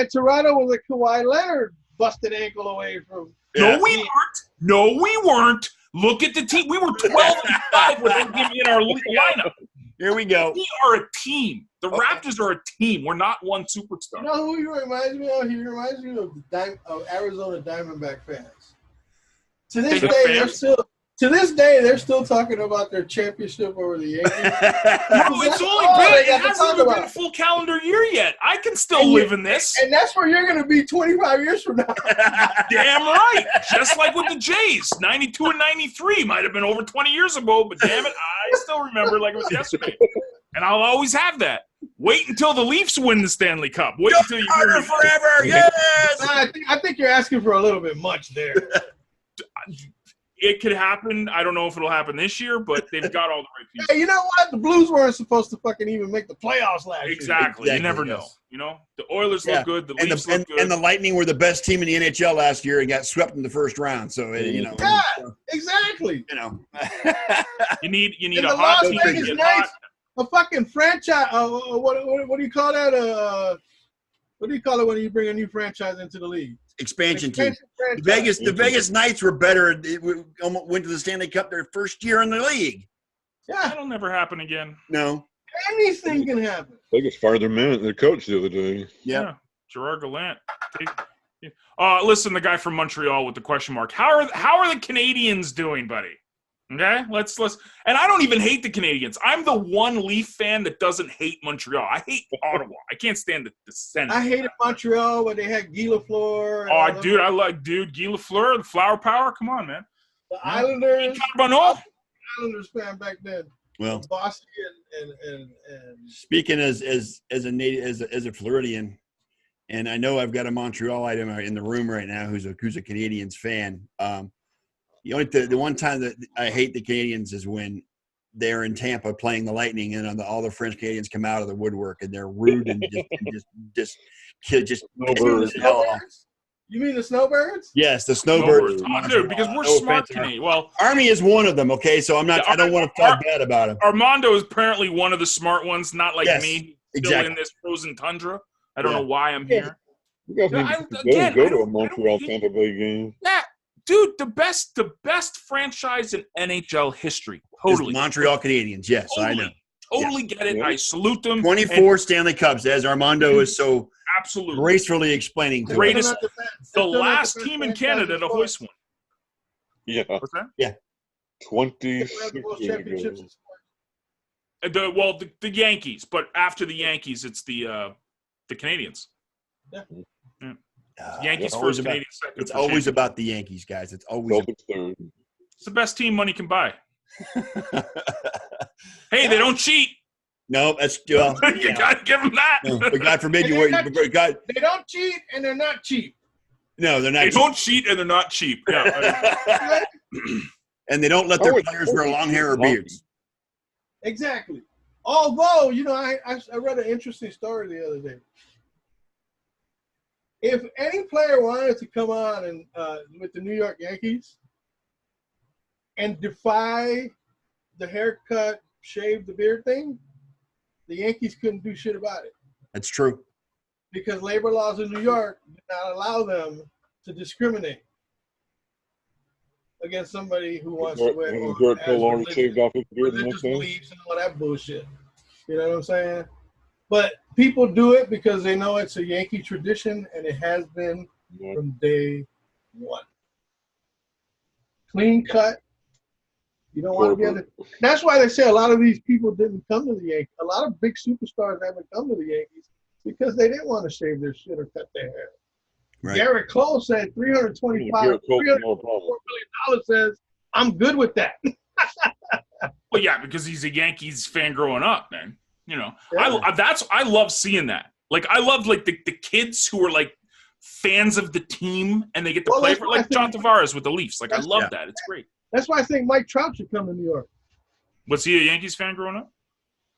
[SPEAKER 4] Toronto was a Kawhi Leonard busted ankle away from.
[SPEAKER 2] No, we weren't. Look at the team. We were 12-5 without giving in our lineup.
[SPEAKER 1] Here we go.
[SPEAKER 2] We are a team. The Raptors are a team. We're not one superstar.
[SPEAKER 4] You know who he reminds me of? He reminds me of Arizona Diamondback fans. To this day, they're still talking about their championship over the Yankees.
[SPEAKER 2] No, it's only been. It hasn't even been a full calendar year yet. I can still live in this.
[SPEAKER 4] And that's where you're going to be 25 years from now.
[SPEAKER 2] Damn right. Just like with the Jays, 92 and 93 might have been over 20 years ago, but damn it, I still remember like it was yesterday. And I'll always have that. Wait until the Leafs win the Stanley Cup. Wait until you hear me.
[SPEAKER 1] Forever. Yes.
[SPEAKER 4] I think you're asking for a little bit much there.
[SPEAKER 2] It could happen. I don't know if it'll happen this year, but they've got all the right pieces.
[SPEAKER 4] Hey, you know what? The Blues weren't supposed to fucking even make the playoffs last year.
[SPEAKER 2] Exactly. You never know. You know, the Oilers look good. The Leafs look good.
[SPEAKER 1] And the Lightning were the best team in the NHL last year and got swept in the first round. So you know.
[SPEAKER 4] Yeah, exactly.
[SPEAKER 1] You know.
[SPEAKER 2] you need a hot team.
[SPEAKER 4] A fucking franchise. What do you call that? What do you call it when you bring a new franchise into the league?
[SPEAKER 1] Expansion team. The Vegas Knights were better. They went to the Stanley Cup their first year in the league.
[SPEAKER 4] Yeah,
[SPEAKER 2] that'll never happen again.
[SPEAKER 1] No,
[SPEAKER 4] anything can happen.
[SPEAKER 3] Vegas fired their coach the other day.
[SPEAKER 2] Yeah, Gerard Gallant. Listen, the guy from Montreal with the question mark. How are the Canadians doing, buddy? Okay, let's. And I don't even hate the Canadians. I'm the one Leaf fan that doesn't hate Montreal. I hate Ottawa. I can't stand the Senate.
[SPEAKER 4] I hated Montreal when they had Guy Lafleur.
[SPEAKER 2] Oh, dude, I like Guy Lafleur, the Flower Power. Come on, man.
[SPEAKER 4] The Islanders. Islanders fan back then.
[SPEAKER 1] Well,
[SPEAKER 4] Bossy and
[SPEAKER 1] speaking as a Floridian, and I know I've got a Montreal item in the room right now who's a Canadians fan. The one time that I hate the Canadians is when they're in Tampa playing the Lightning and all the French Canadians come out of the woodwork and they're rude and just
[SPEAKER 4] Snowbirds. You mean the Snowbirds?
[SPEAKER 1] Yes, the Snowbirds.
[SPEAKER 2] Oh, dude, because we're smart Canadians. Well,
[SPEAKER 1] Army is one of them. Okay, so I don't want to talk bad about him.
[SPEAKER 2] Armando is apparently one of the smart ones, not like me, still
[SPEAKER 1] exactly.
[SPEAKER 2] in this frozen tundra. I don't know why I'm here.
[SPEAKER 3] You guys need to go to a Montreal Tampa Bay game.
[SPEAKER 2] Yeah. Dude, the best franchise in NHL history. Totally.
[SPEAKER 1] Montreal Canadiens, yes, I know.
[SPEAKER 2] Totally get it. I salute them.
[SPEAKER 1] 24 Stanley Cups, as Armando is so gracefully explaining to
[SPEAKER 2] us. The last team in Canada to hoist one.
[SPEAKER 3] Yeah.
[SPEAKER 2] What's that?
[SPEAKER 1] Yeah.
[SPEAKER 3] 26
[SPEAKER 4] championships.
[SPEAKER 2] The Yankees, but after the Yankees, it's the Canadians.
[SPEAKER 4] Yeah.
[SPEAKER 2] Yankees
[SPEAKER 1] always
[SPEAKER 2] first,
[SPEAKER 1] about,
[SPEAKER 2] Canadians second.
[SPEAKER 1] it's always about the Yankees, guys. It's always
[SPEAKER 3] Celtics third.
[SPEAKER 2] It's the best team money can buy. Hey, they don't cheat.
[SPEAKER 1] No, that's
[SPEAKER 2] You got to give them that.
[SPEAKER 1] No, but God forbid you wear. God,
[SPEAKER 4] They don't cheat, and they're not cheap.
[SPEAKER 1] no, they're not.
[SPEAKER 2] They don't cheat, and they're not cheap. Yeah.
[SPEAKER 1] And they don't let their players wear long hair or beards.
[SPEAKER 4] Exactly. Although, I read an interesting story the other day. If any player wanted to come on and with the New York Yankees and defy the haircut, shave the beard thing, the Yankees couldn't do shit about it.
[SPEAKER 1] That's true.
[SPEAKER 4] Because labor laws in New York did not allow them to discriminate against somebody who wants to wear religious beliefs and all that bullshit. You know what I'm saying? But people do it because they know it's a Yankee tradition, and it has been from day one. Clean cut. You don't want to be able to. That's why they say a lot of these people didn't come to the Yankees. A lot of big superstars haven't come to the Yankees because they didn't want to shave their shit or cut their hair. Right. Garrett Cole said $324 million says, I'm good with that.
[SPEAKER 2] Well, yeah, because he's a Yankees fan growing up, man. Yeah. I love seeing that. Like, I love like the kids who are like fans of the team and they get to play for like John Tavares with the Leafs. Like, I love that. It's great.
[SPEAKER 4] That's why I think Mike Trout should come to New York.
[SPEAKER 2] Was he a Yankees fan growing up?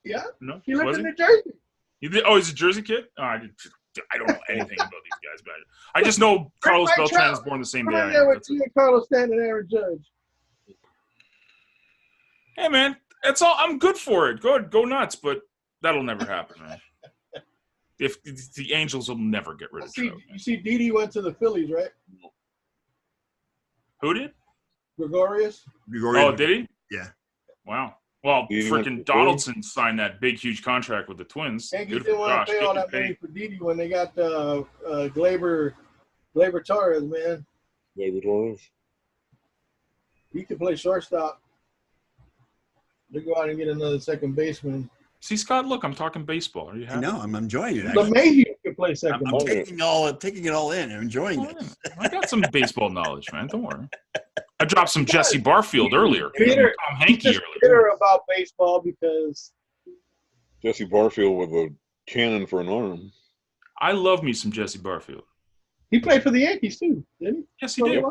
[SPEAKER 4] Yeah.
[SPEAKER 2] No.
[SPEAKER 4] He lived in New Jersey.
[SPEAKER 2] He's a Jersey kid? Oh, I don't know anything about these guys, but I just know Carlos Beltran was born the same day.
[SPEAKER 4] Right there with you and Carlos Stanton and Aaron Judge.
[SPEAKER 2] Hey, man, that's all. I'm good for it. Go nuts, but that'll never happen, man. If the Angels will never get rid of Trout.
[SPEAKER 4] You see, Didi went to the Phillies, right?
[SPEAKER 2] Who did?
[SPEAKER 4] Gregorius.
[SPEAKER 2] Oh, did he?
[SPEAKER 1] Yeah.
[SPEAKER 2] Wow. Well, freaking Donaldson signed that big, huge contract with the Twins.
[SPEAKER 4] Yankees didn't want to pay all that money for Didi when they got Gleyber Torres, man.
[SPEAKER 3] Gleyber Torres.
[SPEAKER 4] He could play shortstop. They go out and get another second baseman.
[SPEAKER 2] See, Scott, look, I'm talking baseball. Are you happy?
[SPEAKER 1] No, I'm enjoying it.
[SPEAKER 4] LeMahieu could play second.
[SPEAKER 1] I'm taking it all in. I'm enjoying it.
[SPEAKER 2] I got some baseball knowledge, man. Don't worry. I dropped some Jesse Barfield earlier.
[SPEAKER 4] Tom
[SPEAKER 2] Hankey earlier.
[SPEAKER 4] Bitter about baseball because
[SPEAKER 3] Jesse Barfield with a cannon for an arm.
[SPEAKER 2] I love me some Jesse Barfield.
[SPEAKER 4] He played for the Yankees too, didn't he?
[SPEAKER 2] Yes, he did.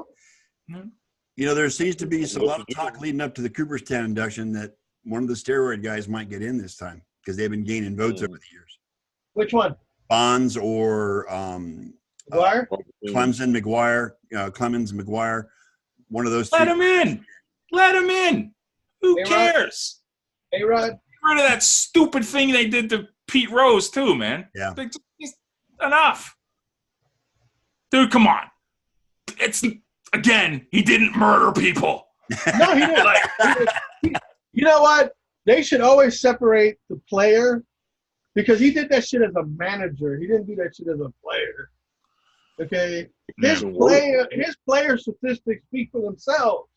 [SPEAKER 1] You know, there seems to be a lot of talk leading up to the Cooperstown induction that one of the steroid guys might get in this time because they've been gaining votes over the years.
[SPEAKER 4] Which one?
[SPEAKER 1] Bonds or
[SPEAKER 4] McGuire?
[SPEAKER 1] Clemens, McGuire. One of those.
[SPEAKER 2] Let him in. Let him in. Who cares?
[SPEAKER 4] A-Rod?
[SPEAKER 2] Get rid of that stupid thing they did to Pete Rose too, man.
[SPEAKER 1] Yeah.
[SPEAKER 2] Enough. Dude, come on. Again, he didn't murder people.
[SPEAKER 4] No, he didn't. You know what? They should always separate the player because he did that shit as a manager. He didn't do that shit as a player. Okay? His player statistics speak for themselves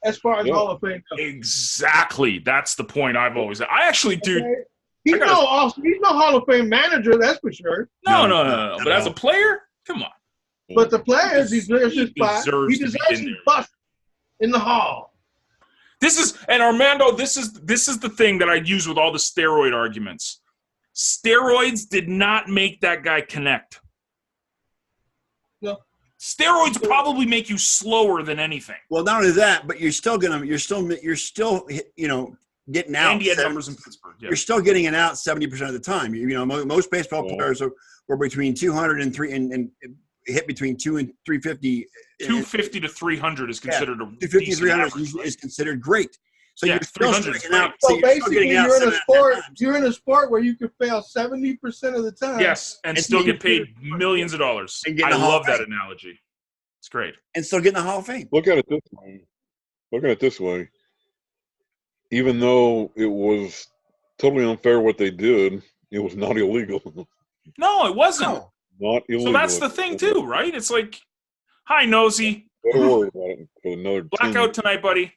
[SPEAKER 4] as far as Hall of Fame goes.
[SPEAKER 2] Exactly. That's the point I've always had. I actually, dude.
[SPEAKER 4] Okay? He's no Hall of Fame manager, that's for sure.
[SPEAKER 2] No. But as a player, come on.
[SPEAKER 4] But the players, he deserves his spot. He deserves his bust in the Hall.
[SPEAKER 2] Armando, this is the thing that I use with all the steroid arguments. Steroids did not make that guy connect.
[SPEAKER 4] No.
[SPEAKER 2] Steroids probably make you slower than anything.
[SPEAKER 1] Well, not only that, but you're still getting out.
[SPEAKER 2] Andy had numbers in Pittsburgh. Yeah.
[SPEAKER 1] You're still getting it out 70% of the time. Most baseball players were between 200 and 3 and hit between 2 and 350.
[SPEAKER 2] 250 to 300 is considered a
[SPEAKER 1] 250 to 300 is considered great. So you're still striking out.
[SPEAKER 4] So basically, you're in a sport where you can fail 70% of the time.
[SPEAKER 2] Yes, and still get paid millions of dollars. I love that analogy. It's great.
[SPEAKER 1] And still getting the Hall of Fame.
[SPEAKER 3] Look at it this way. Even though it was totally unfair what they did, it was not illegal.
[SPEAKER 2] No, it wasn't.
[SPEAKER 3] No. Not illegal.
[SPEAKER 2] So that's the thing too, right? It's like, hi, Nosy.
[SPEAKER 3] Don't worry about it for another
[SPEAKER 2] blackout tonight, buddy.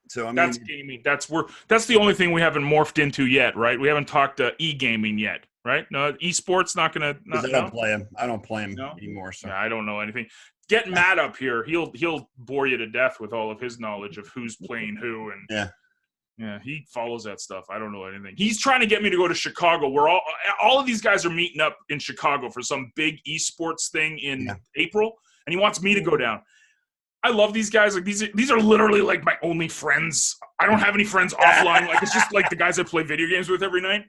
[SPEAKER 1] So I mean,
[SPEAKER 2] that's gaming. That's the only thing we haven't morphed into yet, right? We haven't talked e-gaming yet. right? No, esports not gonna.
[SPEAKER 1] I don't play him. I don't play him anymore. So
[SPEAKER 2] yeah, I don't know anything. Get Matt up here. He'll bore you to death with all of his knowledge of who's playing who, and yeah, he follows that stuff. I don't know anything. He's trying to get me to go to Chicago, where all of these guys are meeting up in Chicago for some big esports thing in April, and he wants me to go down. I love these guys. Like these are literally like my only friends. I don't have any friends offline. Like it's just like the guys I play video games with every night.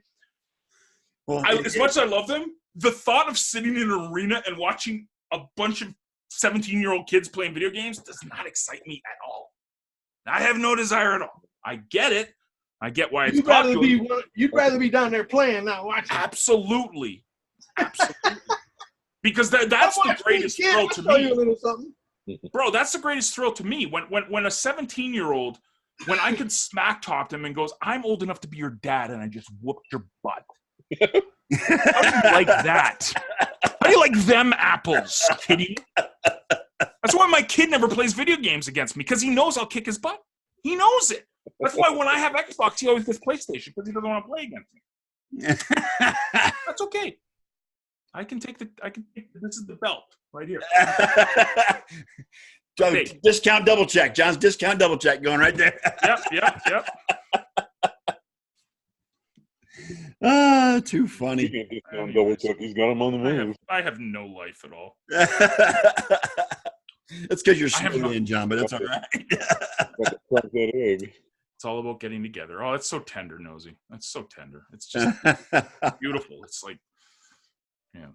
[SPEAKER 2] Well, as much as I love them, the thought of sitting in an arena and watching a bunch of 17-year-old kids playing video games does not excite me at all. I have no desire at all. I get it. I get why it's popular.
[SPEAKER 4] You'd rather be down there playing, not watching.
[SPEAKER 2] Absolutely. Because that's the greatest thrill to me.
[SPEAKER 4] You a little something.
[SPEAKER 2] Bro, that's the greatest thrill to me. When a 17-year-old, when I could smack talk him and goes, I'm old enough to be your dad, and I just whooped your butt. How do you like that? How do you like them apples, kitty? That's why my kid never plays video games against me, because he knows I'll kick his butt. He knows it. That's why when I have Xbox, he always gets PlayStation, because he doesn't want to play against me. That's okay. I can take this is the belt right here.
[SPEAKER 1] Discount double check. John's discount double check going right there.
[SPEAKER 2] Yep.
[SPEAKER 1] Too funny.
[SPEAKER 3] Discount double check. He's got him on the move.
[SPEAKER 2] I have no life at all.
[SPEAKER 1] That's because you're swimming in, John, but that's all right.
[SPEAKER 2] It's all about getting together. Oh, that's so tender, Nosy. That's so tender. It's just beautiful. It's like, yeah.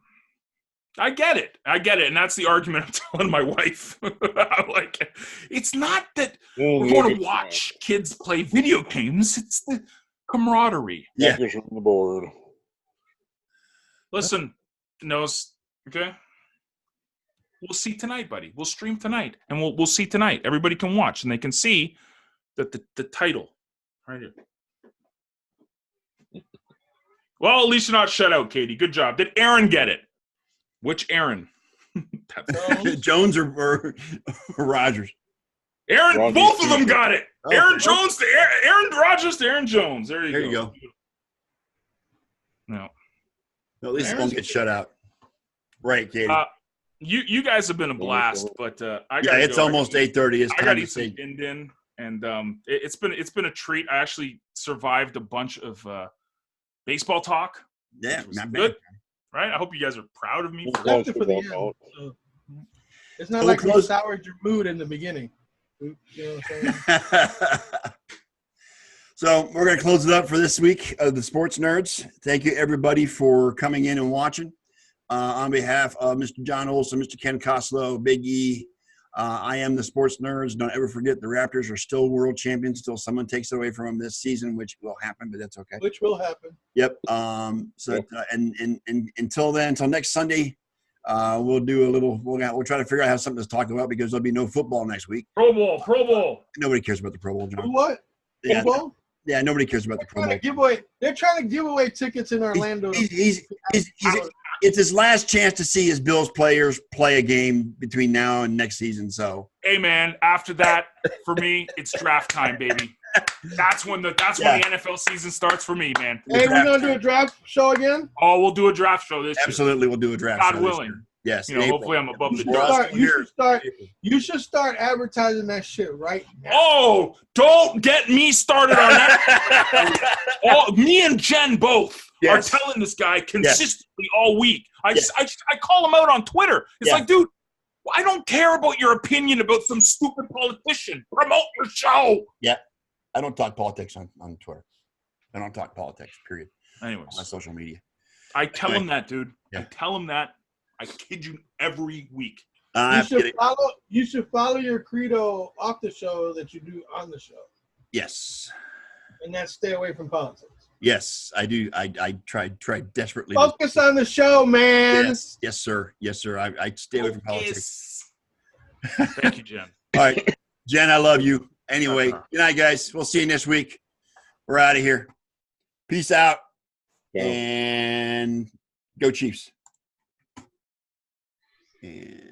[SPEAKER 2] I get it. And that's the argument I'm telling my wife. I'm like, it's not that we're going to watch kids play video games. It's the camaraderie.
[SPEAKER 3] Yeah. On the board.
[SPEAKER 2] Listen, Nose, okay? We'll see tonight, buddy. We'll stream tonight, and we'll see tonight. Everybody can watch, and they can see that the title right here. Well, at least you're not shut out, Katie. Good job. Did Aaron get it? Which Aaron?
[SPEAKER 1] Jones or Rogers?
[SPEAKER 2] Aaron, both of them got it. Oh, Aaron Jones to Aaron Rogers to Aaron Jones. There you go. No.
[SPEAKER 1] At least it won't get shut out. Right, Katie.
[SPEAKER 2] You guys have been a blast, but
[SPEAKER 1] it's almost 8:30. It's time to say
[SPEAKER 2] din, and it's been a treat. I actually survived a bunch of baseball talk.
[SPEAKER 1] Yeah,
[SPEAKER 2] not good. Right? I hope you guys are proud of me.
[SPEAKER 4] It's not like we soured your mood in the beginning. You know what I'm saying?
[SPEAKER 1] So we're going to close it up for this week of the Sports Nerds. Thank you, everybody, for coming in and watching. On behalf of Mr. John Olson, Mr. Ken Coslow, Big E, I am the Sports Nerds. Don't ever forget the Raptors are still world champions until someone takes it away from them this season, which will happen, but that's okay.
[SPEAKER 4] Which will happen.
[SPEAKER 1] Yep. And until then, until next Sunday, we'll do a little. We'll try to figure out how something to talk about because there'll be no football next week.
[SPEAKER 2] Pro Bowl.
[SPEAKER 1] Nobody cares about the Pro Bowl, John.
[SPEAKER 4] What?
[SPEAKER 1] Yeah,
[SPEAKER 4] Pro Bowl?
[SPEAKER 1] Yeah, nobody cares about the Pro Bowl.
[SPEAKER 4] They're trying to give away tickets in Orlando.
[SPEAKER 1] It's his last chance to see his Bills players play a game between now and next season. So,
[SPEAKER 2] hey man, after that, for me, it's draft time, baby. That's when the NFL season starts for me, man.
[SPEAKER 4] Hey, we're gonna do a draft show again.
[SPEAKER 2] Oh, we'll do a draft show this year.
[SPEAKER 1] Absolutely, we'll do a draft show.
[SPEAKER 2] God willing.
[SPEAKER 1] Yes.
[SPEAKER 2] Hopefully I'm above the dust.
[SPEAKER 4] You should start advertising that shit right now.
[SPEAKER 2] Oh, don't get me started on that. Me and Jen both are telling this guy consistently all week. I call him out on Twitter. It's like, dude, I don't care about your opinion about some stupid politician. Promote your show.
[SPEAKER 1] Yeah. I don't talk politics on Twitter. I don't talk politics, period.
[SPEAKER 2] Anyways.
[SPEAKER 1] On my social media.
[SPEAKER 2] I tell him that, dude. Yeah. I tell him that. I kid you every week.
[SPEAKER 4] You should follow your credo off the show that you do on the show.
[SPEAKER 1] Yes.
[SPEAKER 4] And that's stay away from politics.
[SPEAKER 1] Yes, I do. I try desperately.
[SPEAKER 4] Focus on the show, man.
[SPEAKER 1] Yes, sir. I stay away from politics.
[SPEAKER 2] Thank you, Jen.
[SPEAKER 1] All right, Jen, I love you. Anyway, good night, guys. We'll see you next week. We're out of here. Peace out. And go Chiefs. And